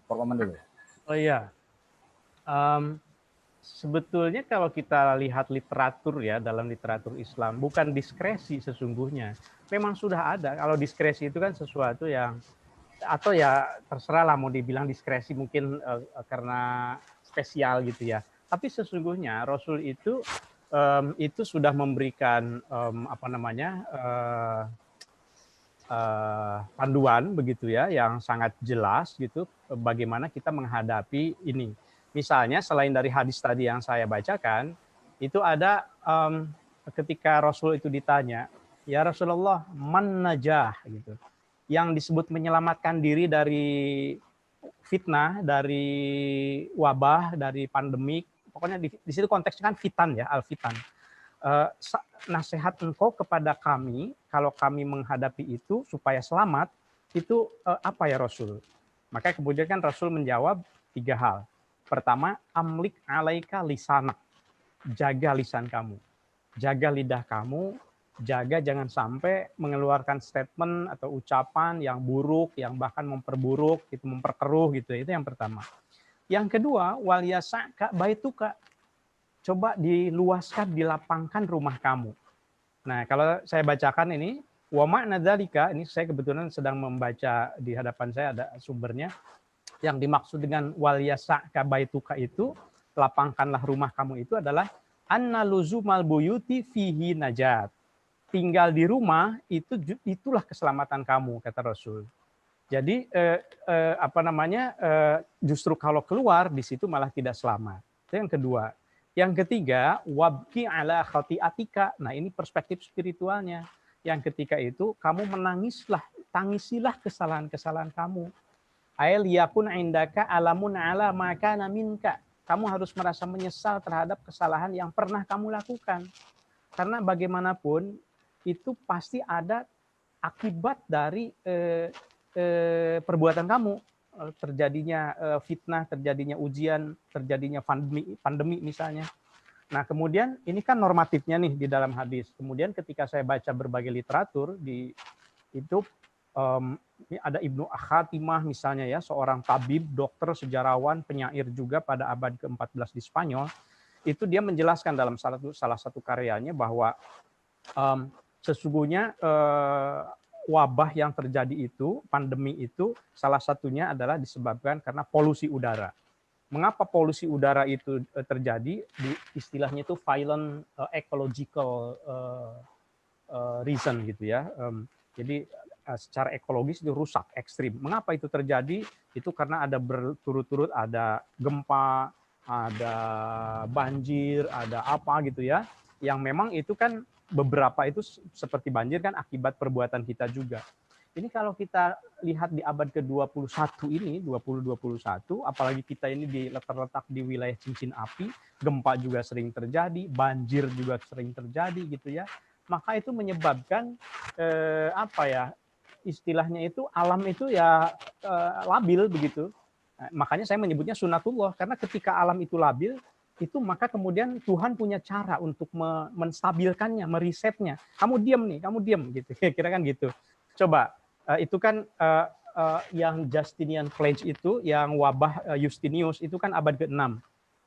Prof. Oman dulu. Oh iya. Sebetulnya kalau kita lihat literatur ya, dalam literatur Islam, bukan diskresi sesungguhnya. Memang sudah ada. Kalau diskresi itu kan sesuatu yang, atau ya terserah lah mau dibilang diskresi mungkin karena spesial gitu ya. Tapi sesungguhnya Rasul itu sudah memberikan panduan begitu ya, yang sangat jelas gitu bagaimana kita menghadapi ini. Misalnya selain dari hadis tadi yang saya bacakan, itu ada ketika Rasul itu ditanya, ya Rasulullah, man najah gitu. Yang disebut menyelamatkan diri dari fitnah, dari wabah, dari pandemik. Pokoknya di situ konteksnya kan fitan ya, al-fitan. Nasihat engkau kepada kami, kalau kami menghadapi itu supaya selamat, itu apa ya Rasul? Maka kemudian kan Rasul menjawab 3 hal. Pertama, amlik alaika lisanak. Jaga lisan kamu. Jaga lidah kamu. Jaga jangan sampai mengeluarkan statement atau ucapan yang buruk, yang bahkan memperburuk, itu memperkeruh gitu. Itu yang pertama. Yang kedua, wal yasa'ka baituka. Coba diluaskan, dilapangkan rumah kamu. Nah, kalau saya bacakan ini, wa ma'na dzalika, ini saya kebetulan sedang membaca di hadapan saya ada sumbernya. Yang dimaksud dengan wal yasa'ka baituka itu, lapangkanlah rumah kamu itu adalah anna luzumal buyuti fihi najat. Tinggal di rumah itulah keselamatan kamu, kata Rasul. Jadi justru kalau keluar di situ malah tidak selamat. Itu yang kedua. Yang ketiga, wabki ala khati'atika. Nah, ini perspektif spiritualnya. Yang ketiga itu kamu tangisilah kesalahan-kesalahan kamu. Ail yakun indaka alamun ala maka minka. Kamu harus merasa menyesal terhadap kesalahan yang pernah kamu lakukan. Karena bagaimanapun itu pasti ada akibat dari perbuatan kamu. Terjadinya fitnah, terjadinya ujian, terjadinya pandemi misalnya. Nah, kemudian ini kan normatifnya nih di dalam hadis. Kemudian ketika saya baca berbagai literatur di itu ada Ibnu Khatimah misalnya ya, seorang tabib, dokter, sejarawan, penyair juga pada abad ke-14 di Spanyol. Itu dia menjelaskan dalam salah satu karyanya bahwa sesungguhnya wabah yang terjadi itu, pandemi itu, salah satunya adalah disebabkan karena polusi udara. Mengapa polusi udara itu terjadi? Istilahnya itu violent ecological reason gitu ya. Jadi secara ekologis itu rusak, ekstrim. Mengapa itu terjadi? Itu karena ada berturut-turut ada gempa, ada banjir, ada apa gitu ya. Yang memang itu kan beberapa itu seperti banjir kan akibat perbuatan kita juga. Ini kalau kita lihat di abad ke-21 ini, 2021, apalagi kita ini terletak di wilayah cincin api, gempa juga sering terjadi, banjir juga sering terjadi gitu ya. Maka itu menyebabkan istilahnya itu alam itu ya labil begitu. Nah, makanya saya menyebutnya sunatullah, karena ketika alam itu labil, itu maka kemudian Tuhan punya cara untuk menstabilkannya, meresetnya. Kamu diam gitu. Kira-kira kan gitu. Coba itu kan yang Justinian Plague itu, yang wabah Justinius itu kan abad ke-6.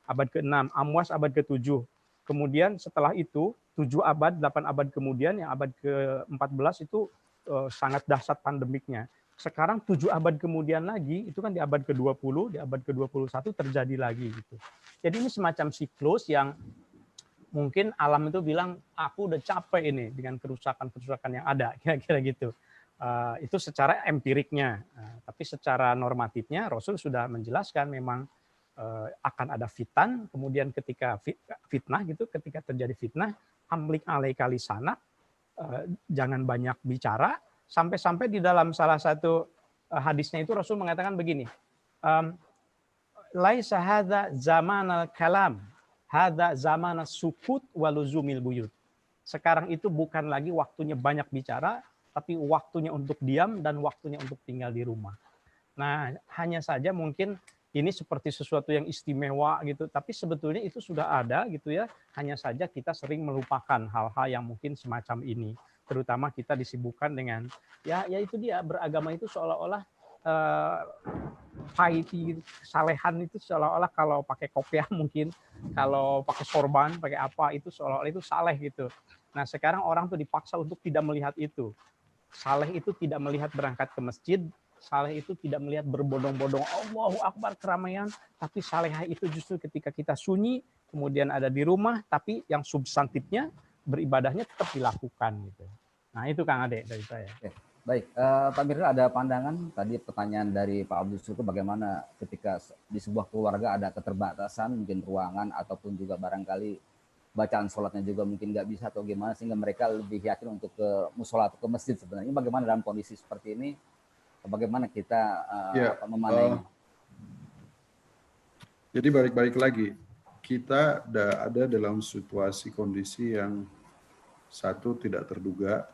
Abad ke-6, Amwas abad ke-7. Kemudian setelah itu 7 abad, 8 abad kemudian yang abad ke-14 itu sangat dahsyat pandemiknya. Sekarang 7 abad kemudian lagi, itu kan di abad ke-20, di abad ke-21 terjadi lagi gitu. Jadi ini semacam siklus yang mungkin alam itu bilang, aku udah capek ini dengan kerusakan-kerusakan yang ada, kira-kira gitu. Itu secara empiriknya. Tapi secara normatifnya Rasul sudah menjelaskan memang akan ada fitan, kemudian ketika fitnah gitu, ketika terjadi fitnah, amlik alaika lisanak, jangan banyak bicara, sampai-sampai di dalam salah satu hadisnya itu Rasul mengatakan begini, laisa hadza zamanal kalam, hadza zamanas sukut waluzumil buyut. Sekarang itu bukan lagi waktunya banyak bicara, tapi waktunya untuk diam dan waktunya untuk tinggal di rumah. Nah, hanya saja mungkin ini seperti sesuatu yang istimewa gitu, tapi sebetulnya itu sudah ada gitu ya. Hanya saja kita sering melupakan hal-hal yang mungkin semacam ini. Terutama kita disibukkan dengan ya itu dia, beragama itu seolah-olah piety, kesalehan itu seolah-olah kalau pakai kopiah mungkin, kalau pakai sorban, pakai apa itu seolah-olah itu saleh gitu. Nah, sekarang orang tuh dipaksa untuk tidak melihat itu. Saleh itu tidak melihat berangkat ke masjid, saleh itu tidak melihat berbondong-bondong Allahu Akbar keramaian, tapi salehah itu justru ketika kita sunyi, kemudian ada di rumah, tapi yang substantifnya beribadahnya tetap dilakukan gitu. Nah itu Kang Ade dari saya. Oke. Baik, Pak Mirza ada pandangan tadi pertanyaan dari Pak Abdul Syukur bagaimana ketika di sebuah keluarga ada keterbatasan mungkin ruangan ataupun juga barangkali bacaan sholatnya juga mungkin nggak bisa atau gimana sehingga mereka lebih yakin untuk ke musola atau ke masjid sebenarnya. Bagaimana dalam kondisi seperti ini? Bagaimana kita memanainya? Jadi balik-balik lagi, kita ada dalam situasi kondisi yang satu tidak terduga,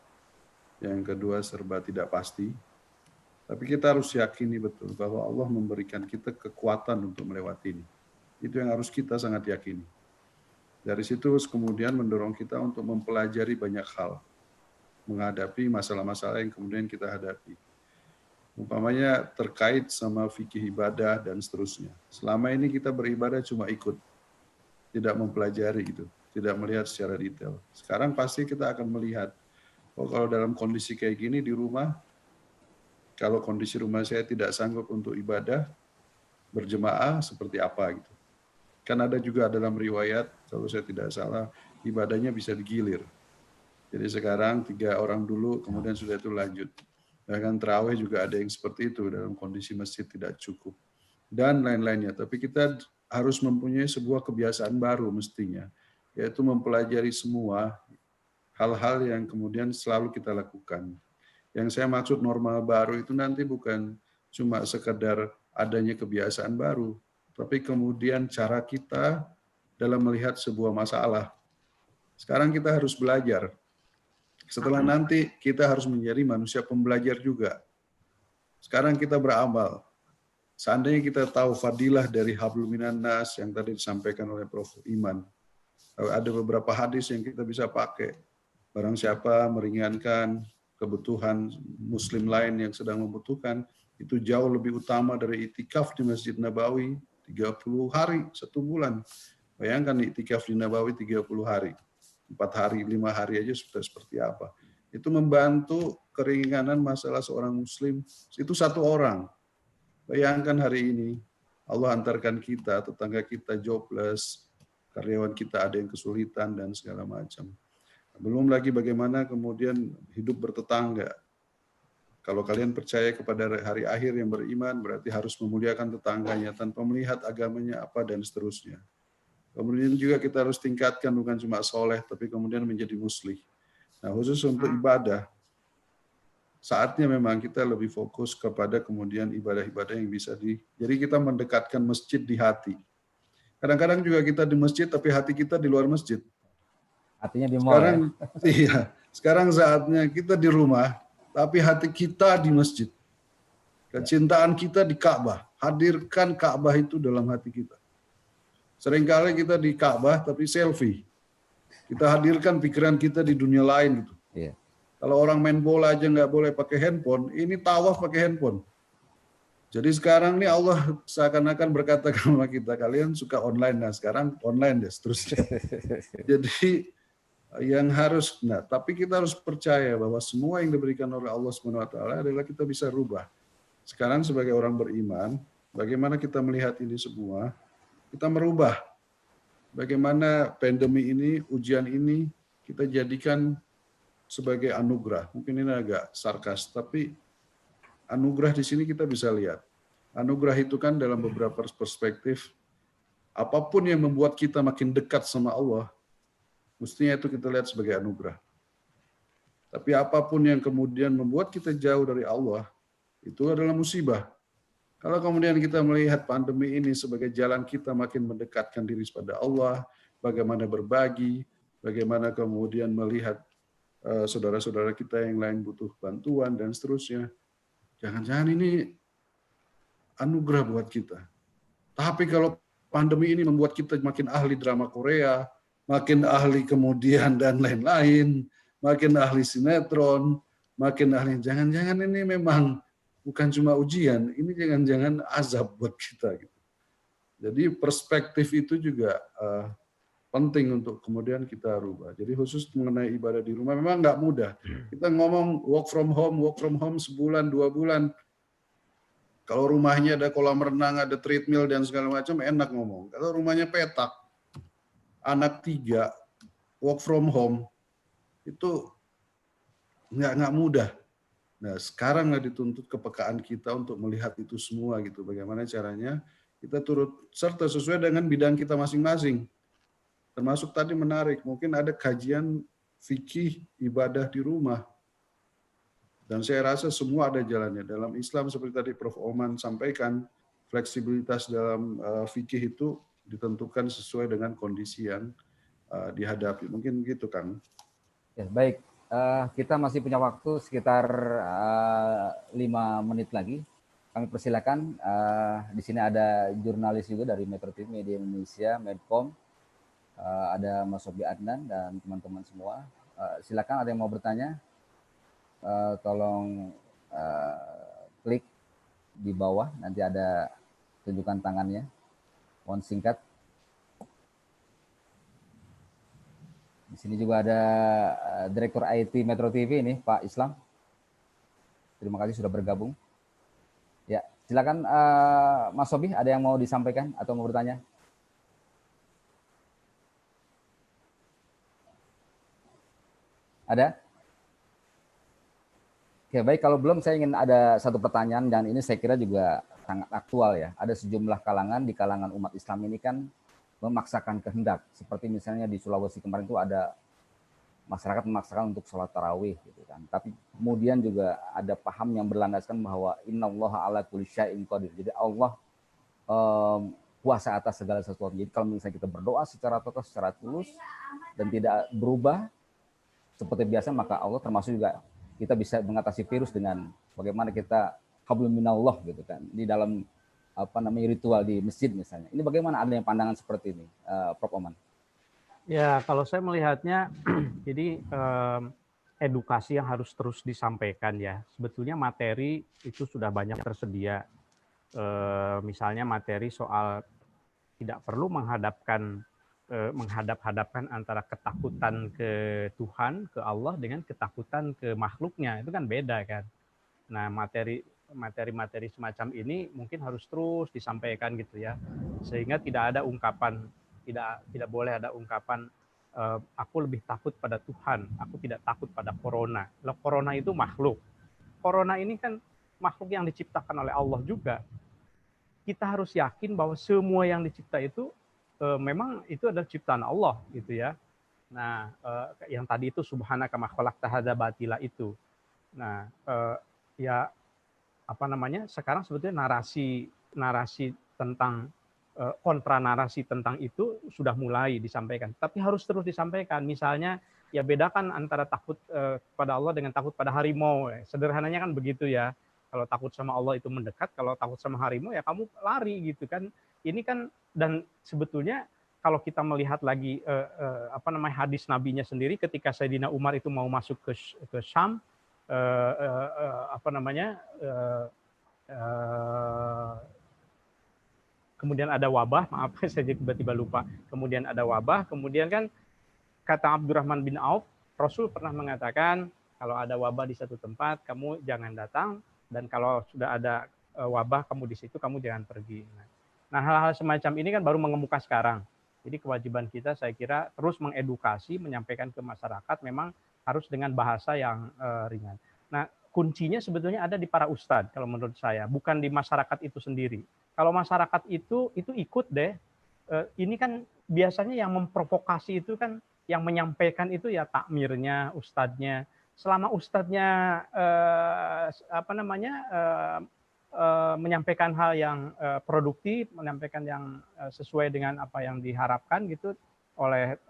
yang kedua serba tidak pasti. Tapi kita harus yakini betul bahwa Allah memberikan kita kekuatan untuk melewati ini. Itu yang harus kita sangat yakini. Dari situ kemudian mendorong kita untuk mempelajari banyak hal, menghadapi masalah-masalah yang kemudian kita hadapi. Umpamanya terkait sama fikih ibadah dan seterusnya. Selama ini kita beribadah cuma ikut, tidak mempelajari gitu, tidak melihat secara detail. Sekarang pasti kita akan melihat, oh kalau dalam kondisi kayak gini di rumah, kalau kondisi rumah saya tidak sanggup untuk ibadah, berjemaah seperti apa gitu. Kan ada juga dalam riwayat, kalau saya tidak salah, ibadahnya bisa digilir. Jadi sekarang 3 orang dulu, kemudian sudah itu lanjut. Bahkan terawih juga ada yang seperti itu dalam kondisi masjid tidak cukup. Dan lain-lainnya. Tapi kita harus mempunyai sebuah kebiasaan baru mestinya, yaitu mempelajari semua hal-hal yang kemudian selalu kita lakukan. Yang saya maksud normal baru itu nanti bukan cuma sekedar adanya kebiasaan baru, tapi kemudian cara kita dalam melihat sebuah masalah. Sekarang kita harus belajar. Setelah nanti kita harus menjadi manusia pembelajar juga. Sekarang kita beramal. Seandainya kita tahu fadilah dari hablum minan nas yang tadi disampaikan oleh Prof. Iman. Ada beberapa hadis yang kita bisa pakai. Barang siapa meringankan kebutuhan muslim lain yang sedang membutuhkan, itu jauh lebih utama dari itikaf di Masjid Nabawi 30 hari, 1 bulan. Bayangkan itikaf di Nabawi 30 hari. 4 hari, 5 hari aja sudah seperti apa. itu membantu keringanan masalah seorang muslim, itu satu orang. Bayangkan hari ini, Allah antarkan kita, tetangga kita jobless, karyawan kita ada yang kesulitan dan segala macam. Belum lagi bagaimana kemudian hidup bertetangga. Kalau kalian percaya kepada hari akhir yang beriman, berarti harus memuliakan tetangganya tanpa melihat agamanya apa dan seterusnya. Kemudian juga kita harus tingkatkan bukan cuma soleh, tapi kemudian menjadi muslih. Nah, khusus untuk ibadah, saatnya memang kita lebih fokus kepada kemudian ibadah-ibadah yang bisa jadi kita mendekatkan masjid di hati. Kadang-kadang juga kita di masjid, tapi hati kita di luar masjid. Artinya di mall Sekarang, ya? iya, sekarang saatnya kita di rumah, tapi hati kita di masjid. Kecintaan kita di Ka'bah. Hadirkan Ka'bah itu dalam hati kita. Seringkali kita di Ka'bah tapi selfie. Kita hadirkan pikiran kita di dunia lain gitu. Iya. Kalau orang main bola aja nggak boleh pakai handphone, ini tawaf pakai handphone. Jadi sekarang nih Allah seakan-akan berkata sama kita, kalian suka online, nah sekarang online deh seterusnya. Jadi yang harus, nah tapi kita harus percaya bahwa semua yang diberikan oleh Allah SWT adalah kita bisa rubah. Sekarang sebagai orang beriman, bagaimana kita melihat ini semua? Kita merubah bagaimana pandemi ini, ujian ini kita jadikan sebagai anugerah. Mungkin ini agak sarkas, tapi anugerah di sini kita bisa lihat. Anugerah itu kan dalam beberapa perspektif, apapun yang membuat kita makin dekat sama Allah, mestinya itu kita lihat sebagai anugerah. Tapi apapun yang kemudian membuat kita jauh dari Allah, itu adalah musibah. Kalau kemudian kita melihat pandemi ini sebagai jalan kita makin mendekatkan diri kepada Allah, bagaimana berbagi, bagaimana kemudian melihat saudara-saudara kita yang lain butuh bantuan dan seterusnya. Jangan-jangan ini anugerah buat kita. Tapi kalau pandemi ini membuat kita makin ahli drama Korea, makin ahli kemudian dan lain-lain, makin ahli sinetron, makin ahli, jangan-jangan ini memang bukan cuma ujian, ini jangan-jangan azab buat kita. Gitu. Jadi perspektif itu juga penting untuk kemudian kita rubah. Jadi khusus mengenai ibadah di rumah memang nggak mudah. Kita ngomong work from home sebulan, 2 bulan. Kalau rumahnya ada kolam renang, ada treadmill dan segala macam, enak ngomong. Kalau rumahnya petak, anak 3, work from home, itu nggak mudah. Nah, sekarang dituntut kepekaan kita untuk melihat itu semua gitu. Bagaimana caranya kita turut serta sesuai dengan bidang kita masing-masing. Termasuk tadi menarik, mungkin ada kajian fikih ibadah di rumah. Dan saya rasa semua ada jalannya. Dalam Islam seperti tadi Prof. Oman sampaikan, fleksibilitas dalam fikih itu ditentukan sesuai dengan kondisi yang dihadapi. Mungkin gitu, Kang. Ya, baik. Kita masih punya waktu sekitar 5 menit lagi. Kami persilakan. Di sini ada jurnalis juga dari Metro TV Media Indonesia, Medcom. Ada Mas Sobi Adnan dan teman-teman semua. Silakan, ada yang mau bertanya? Tolong klik di bawah, nanti ada tunjukkan tangannya. Mohon singkat. Di sini juga ada Direktur IT Metro TV ini, Pak Islam. Terima kasih sudah bergabung. Ya, silakan Mas Sobi, ada yang mau disampaikan atau mau bertanya? Ada? Oke, baik. Kalau belum, saya ingin ada satu pertanyaan, dan ini saya kira juga sangat aktual ya. Ada sejumlah kalangan, di kalangan umat Islam ini kan memaksakan kehendak. Seperti misalnya di Sulawesi kemarin itu ada masyarakat memaksakan untuk sholat tarawih gitu kan. Tapi kemudian juga ada paham yang berlandaskan bahwa innallaha ala kulli syai'in qadir. Jadi Allah kuasa atas segala sesuatu. Jadi kalau misalnya kita berdoa secara total, secara tulus dan tidak berubah seperti biasa, maka Allah termasuk juga kita bisa mengatasi virus dengan bagaimana kita hablum minallah gitu kan di dalam ritual di masjid misalnya. Ini bagaimana adanya pandangan seperti ini, Prof. Oman? Ya, kalau saya melihatnya, jadi edukasi yang harus terus disampaikan ya. Sebetulnya materi itu sudah banyak tersedia. Misalnya materi soal tidak perlu menghadapkan menghadap-hadapkan antara ketakutan ke Tuhan, ke Allah dengan ketakutan ke makhluknya. Itu kan beda kan. Nah, materi semacam ini mungkin harus terus disampaikan gitu ya. Sehingga tidak ada ungkapan, tidak boleh ada ungkapan aku lebih takut pada Tuhan, aku tidak takut pada corona. Loh, corona itu makhluk. Corona ini kan makhluk yang diciptakan oleh Allah juga. Kita harus yakin bahwa semua yang dicipta itu memang itu adalah ciptaan Allah gitu ya. Nah, yang tadi itu subhanaka ma khalaqta hadza batila itu. Nah, ya apa namanya? Sekarang sebetulnya narasi tentang kontra narasi tentang itu sudah mulai disampaikan. Tapi harus terus disampaikan. Misalnya ya bedakan antara takut kepada Allah dengan takut pada harimau. Sederhananya kan begitu ya. Kalau takut sama Allah itu mendekat, kalau takut sama harimau ya kamu lari gitu kan. Ini kan dan sebetulnya kalau kita melihat lagi apa namanya hadis nabinya sendiri ketika Sayyidina Umar itu mau masuk ke Syam apa namanya kemudian ada wabah, maaf saya tiba-tiba lupa. Kemudian ada wabah, kemudian kan kata Abdurrahman bin Auf, Rasul pernah mengatakan kalau ada wabah di satu tempat kamu jangan datang, dan kalau sudah ada wabah kamu di situ kamu jangan pergi. Nah, hal-hal semacam ini kan baru mengemuka sekarang. Jadi kewajiban kita saya kira terus mengedukasi, menyampaikan ke masyarakat memang harus dengan bahasa yang ringan. Nah, kuncinya sebetulnya ada di para ustadz kalau menurut saya, bukan di masyarakat itu sendiri. Kalau masyarakat itu ikut deh. Ini kan biasanya yang memprovokasi itu kan yang menyampaikan itu ya takmirnya, ustadznya. Selama ustadznya apa namanya menyampaikan hal yang produktif, menyampaikan yang sesuai dengan apa yang diharapkan gitu oleh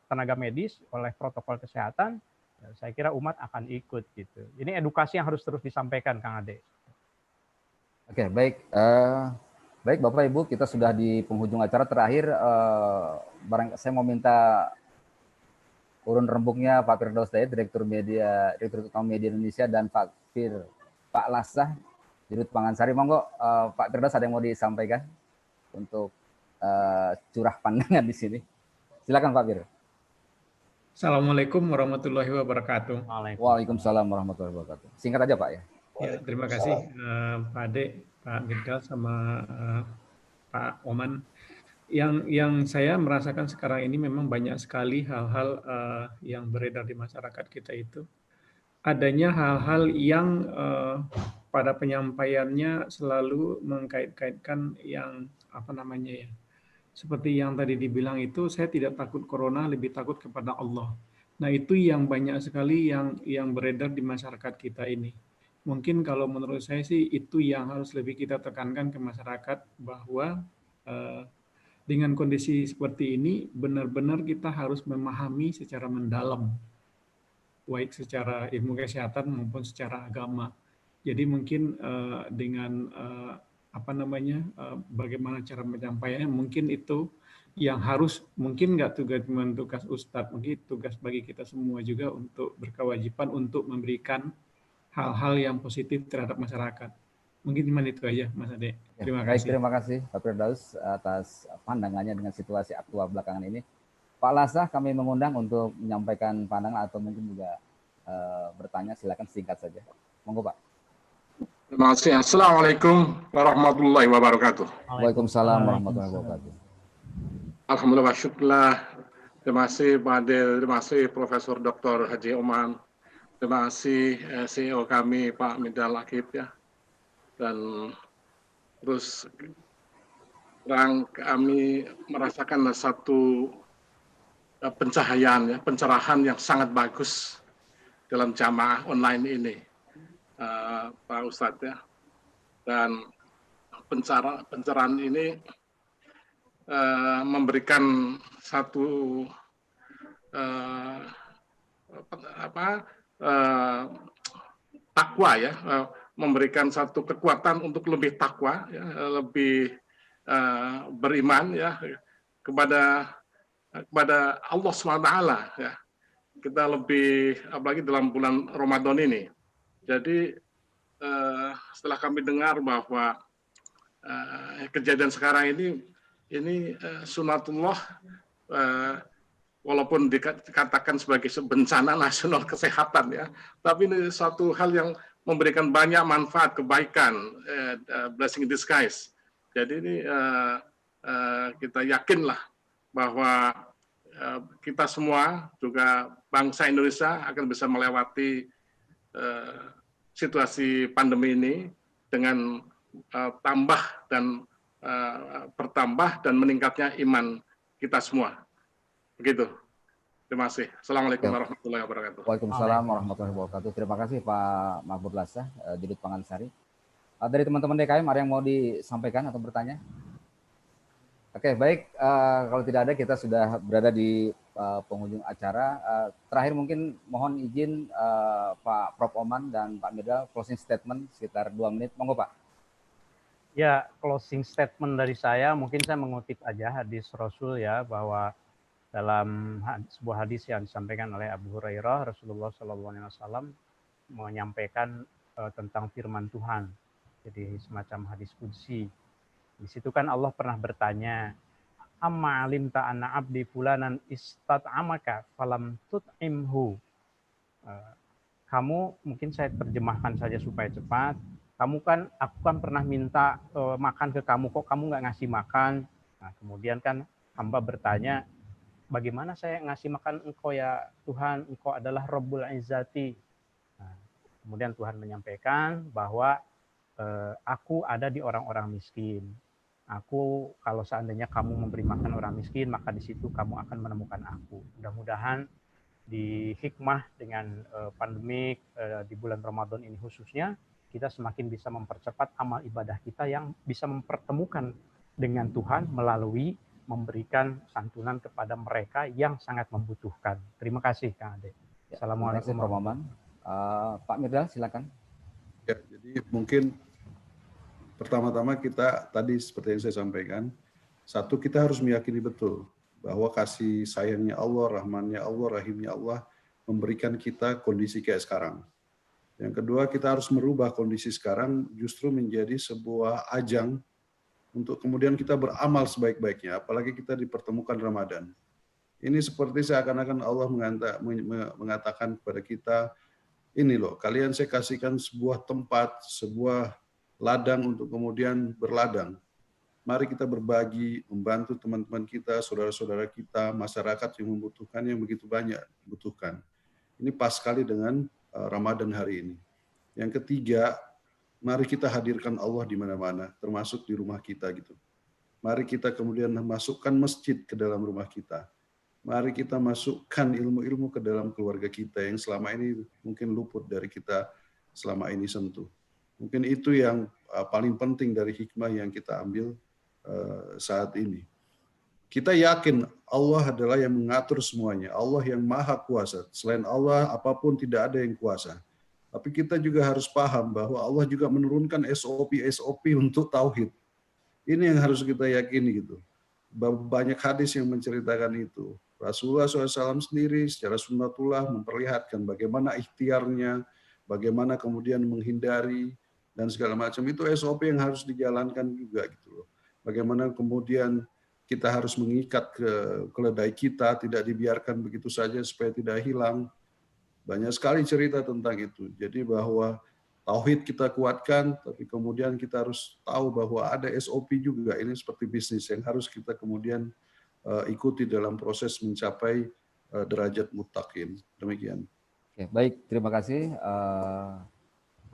tenaga medis, oleh protokol kesehatan, saya kira umat akan ikut gitu. Ini edukasi yang harus terus disampaikan, Kang Ade. Oke, baik. Baik, Bapak Ibu, kita sudah di penghujung acara terakhir. Saya mau minta urun rembuknya Pak Firdaus Dayat, Direktur Utama Media Indonesia, dan Pak Lasah, Dirut Pangansari. Monggo, Pak Firdaus ada yang mau disampaikan untuk curah pandangan di sini. Silakan Pak Fir. Assalamualaikum warahmatullahi wabarakatuh. Waalaikumsalam warahmatullahi wabarakatuh. Singkat aja Pak ya. Ya, terima kasih Pak Ade, Pak Mirdal, sama Pak Oman. Yang saya merasakan sekarang ini memang banyak sekali hal-hal yang beredar di masyarakat kita itu. Adanya hal-hal yang pada penyampaiannya selalu mengkait-kaitkan yang apa namanya ya. Seperti yang tadi dibilang itu, saya tidak takut corona, lebih takut kepada Allah. Nah, itu yang banyak sekali yang beredar di masyarakat kita ini. Mungkin kalau menurut saya sih itu yang harus lebih kita tekankan ke masyarakat, bahwa dengan kondisi seperti ini benar-benar kita harus memahami secara mendalam, baik secara ilmu kesehatan maupun secara agama. Jadi mungkin dengan apa namanya, bagaimana cara menyampaikannya, mungkin itu yang harus, mungkin nggak tugas Ustadz, mungkin tugas bagi kita semua juga untuk berkewajiban untuk memberikan hal-hal yang positif terhadap masyarakat. Mungkin cuma itu aja, Mas Ade. Terima kasih. Terima kasih Pak Firdaus atas pandangannya dengan situasi aktual belakangan ini. Pak Lasah, kami mengundang untuk menyampaikan pandangan atau mungkin juga bertanya, silakan singkat saja. Monggo Pak. Terima kasih. Assalamualaikum warahmatullahi wabarakatuh. Waalaikumsalam warahmatullahi wabarakatuh. Alhamdulillah wa syukurlah. Terima kasih Pak Adel, terima kasih Profesor Dr. Haji Oman, terima kasih CEO kami Pak Mirdal Akib ya. Dan terus kami merasakan satu pencahayaan ya, pencerahan yang sangat bagus dalam jamaah online ini. Pak Ustadz ya, dan pencerahan ini memberikan satu takwa ya, memberikan satu kekuatan untuk lebih takwa ya, lebih beriman ya kepada Allah SWT ya. Kita lebih, apalagi dalam bulan Ramadan ini. Jadi setelah kami dengar bahwa kejadian sekarang ini sunatullah walaupun dikatakan sebagai bencana nasional kesehatan ya, tapi ini suatu hal yang memberikan banyak manfaat, kebaikan, blessing in disguise. Jadi ini kita yakinlah bahwa kita semua juga bangsa Indonesia akan bisa melewati situasi pandemi ini dengan bertambah dan meningkatnya iman kita semua. Begitu. Terima kasih. Assalamualaikum warahmatullahi wabarakatuh. Waalaikumsalam warahmatullahi wabarakatuh. Terima kasih Pak Mahfud Lasah, Dirut Pangansari. Dari teman-teman DKM ada yang mau disampaikan atau bertanya? Oke, baik. Kalau tidak ada, kita sudah berada di penghujung acara. Terakhir mungkin mohon izin Pak Prof. Oman dan Pak Mirdal closing statement sekitar 2 menit. Monggo Pak. Ya, closing statement dari saya, mungkin saya mengutip aja hadis Rasul ya, bahwa dalam sebuah hadis yang disampaikan oleh Abu Hurairah, Rasulullah SAW menyampaikan tentang firman Tuhan. Jadi semacam hadis qudsi. Di situ kan Allah pernah bertanya, amma alimta anna abdi fulanan istat'amaka falam tut'imhu. Kamu, mungkin saya terjemahkan saja supaya cepat. Aku kan pernah minta makan ke kamu, kok kamu nggak ngasih makan? Nah, kemudian kan hamba bertanya, bagaimana saya ngasih makan engkau ya Tuhan, engkau adalah Rabbul Izzati. Nah, kemudian Tuhan menyampaikan bahwa aku ada di orang-orang miskin. Aku, kalau seandainya kamu memberi makan orang miskin, maka di situ kamu akan menemukan aku. Mudah-mudahan di hikmah dengan pandemik di bulan Ramadan ini khususnya, kita semakin bisa mempercepat amal ibadah kita yang bisa mempertemukan dengan Tuhan melalui memberikan santunan kepada mereka yang sangat membutuhkan. Terima kasih Kang Ade. Assalamualaikum warahmatullahi wabarakatuh. Pak Mirdal, silakan. Ya, jadi mungkin pertama-tama kita tadi seperti yang saya sampaikan, satu, kita harus meyakini betul bahwa kasih sayangnya Allah, rahmannya Allah, rahimnya Allah memberikan kita kondisi kayak sekarang. Yang kedua, kita harus merubah kondisi sekarang justru menjadi sebuah ajang untuk kemudian kita beramal sebaik-baiknya, apalagi kita dipertemukan Ramadan. Ini seperti seakan-akan Allah mengatakan kepada kita, ini loh, kalian saya kasihkan sebuah tempat, sebuah ladang untuk kemudian berladang. Mari kita berbagi, membantu teman-teman kita, saudara-saudara kita, masyarakat yang membutuhkan, yang begitu banyak membutuhkan. Ini pas sekali dengan Ramadan hari ini. Yang ketiga, mari kita hadirkan Allah di mana-mana, termasuk di rumah kita gitu. Mari kita kemudian masukkan masjid ke dalam rumah kita. Mari kita masukkan ilmu-ilmu ke dalam keluarga kita yang selama ini mungkin luput dari kita selama ini sentuh. Mungkin itu yang paling penting dari hikmah yang kita ambil saat ini. Kita yakin Allah adalah yang mengatur semuanya. Allah yang maha kuasa. Selain Allah, apapun tidak ada yang kuasa. Tapi kita juga harus paham bahwa Allah juga menurunkan SOP untuk tauhid. Ini yang harus kita yakini gitu. Banyak hadis yang menceritakan itu. Rasulullah SAW sendiri secara sunnatullah memperlihatkan bagaimana ikhtiarnya, bagaimana kemudian menghindari, dan segala macam. Itu SOP yang harus dijalankan juga gitu loh. Bagaimana kemudian kita harus mengikat keledai kita, tidak dibiarkan begitu saja supaya tidak hilang. Banyak sekali cerita tentang itu. Jadi bahwa tauhid kita kuatkan, tapi kemudian kita harus tahu bahwa ada SOP juga. Ini seperti bisnis yang harus kita kemudian ikuti dalam proses mencapai derajat muttaqin. Demikian. Oke, baik, terima kasih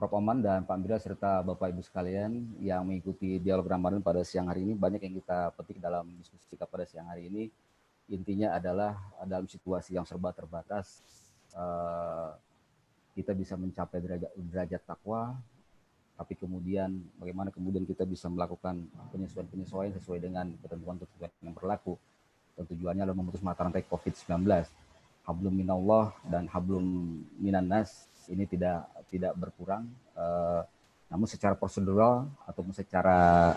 Prof. Oman dan Pak Mirdal serta Bapak Ibu sekalian yang mengikuti dialog Ramadan pada siang hari ini. Banyak yang kita petik dalam diskusi kita pada siang hari ini. Intinya adalah dalam situasi yang serba terbatas, kita bisa mencapai derajat takwa, tapi kemudian bagaimana kemudian kita bisa melakukan penyesuaian sesuai dengan ketentuan yang berlaku. Dan tujuannya adalah memutus mata rantai COVID-19. Hablum minallah dan hablum minannas ini tidak berkurang, namun secara prosedural ataupun secara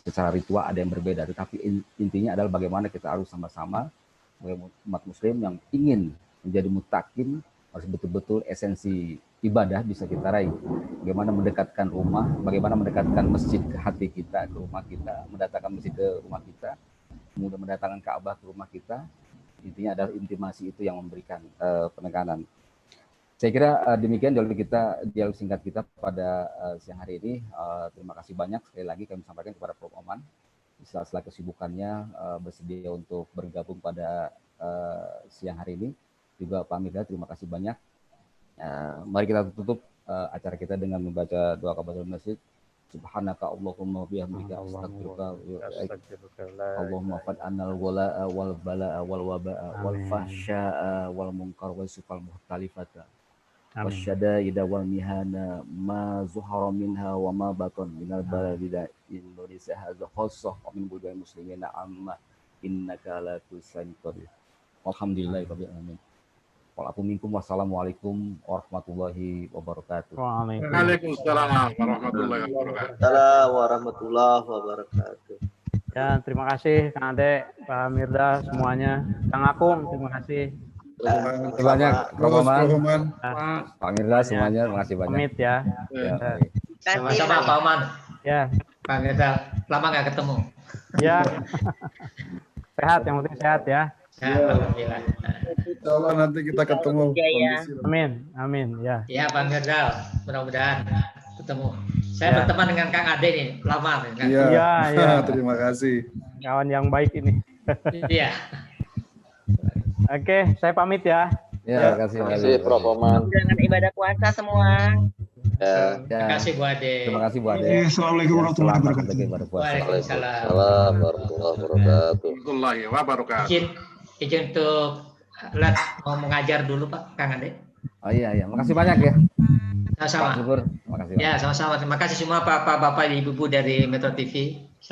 secara ritual ada yang berbeda. Tetapi intinya adalah bagaimana kita harus sama-sama sebagai umat Muslim yang ingin menjadi muttaqin, harus betul-betul esensi ibadah bisa kita raih. Bagaimana mendekatkan rumah, bagaimana mendekatkan masjid ke hati kita, ke rumah kita, mendatangkan masjid ke rumah kita, kemudian mendatangkan Ka'bah ke rumah kita. Intinya adalah intimasi itu yang memberikan penekanan. Saya kira demikian dialog singkat kita pada siang hari ini. Terima kasih banyak sekali lagi kami sampaikan kepada Prof. Oman. Setelah kesibukannya bersedia untuk bergabung pada siang hari ini. Juga Pak Mirdad, terima kasih banyak. Mari kita tutup acara kita dengan membaca doa kafaratul masjid. Subhanaka Allahumma bihamdika astaghfiruka Allahumma fad anal wala'a wal bala'a wal waba'a wal fahsya'a wal munkar wal sifal muhtalifata wasyada'ida wal mihana ma zuhara minha wa ma batan minal baladi Indonesia hadza khassah wa min budaya muslimina amma innaka ala kulli syai'in qadir. Alhamdulillahirabbil alamin. Wassalamualaikum warahmatullahi wabarakatuh. Waalaikumsalam warahmatullahi wabarakatuh. Warahmatullahi wabarakatuh. Ya, terima kasih Kang Ade, Pak Mirdad semuanya. Kang Akung, terima kasih. Terima kasih banyak, Prof. Oman, Pak Mirdad semuanya, terima kasih banyak. Pamit ya. Sama-sama Pak Oman. Ya. Pak Mirdad, lama nggak ketemu. Ya. Sehat, yang penting sehat ya. Alhamdulillah. Insya Allah nanti kita ketemu. Amin, amin ya. Ya Pak Mirdad, mudah-mudahan ketemu. Saya berteman dengan Kang Ade nih, lama. Iya. Terima kasih. Kawan yang baik ini. Iya. Oke, saya pamit ya. Ya, terima kasih Prof. Oman. Dengan ibadah puasa semua. Terima kasih Bu Ade. Terima kasih Bu Ade. Assalamualaikum warahmatullahi wabarakatuh. Waalaikumsalam Warahmatullahi wabarakatuh. Izin untuk mau mengajar dulu Pak Kang Ade. Oh iya, makasih banyak ya. Sama-sama. Pak Syukur, terima kasih. Ya, sama-sama. Terima kasih semua Bapak-bapak, Ibu-ibu dari Metro TV.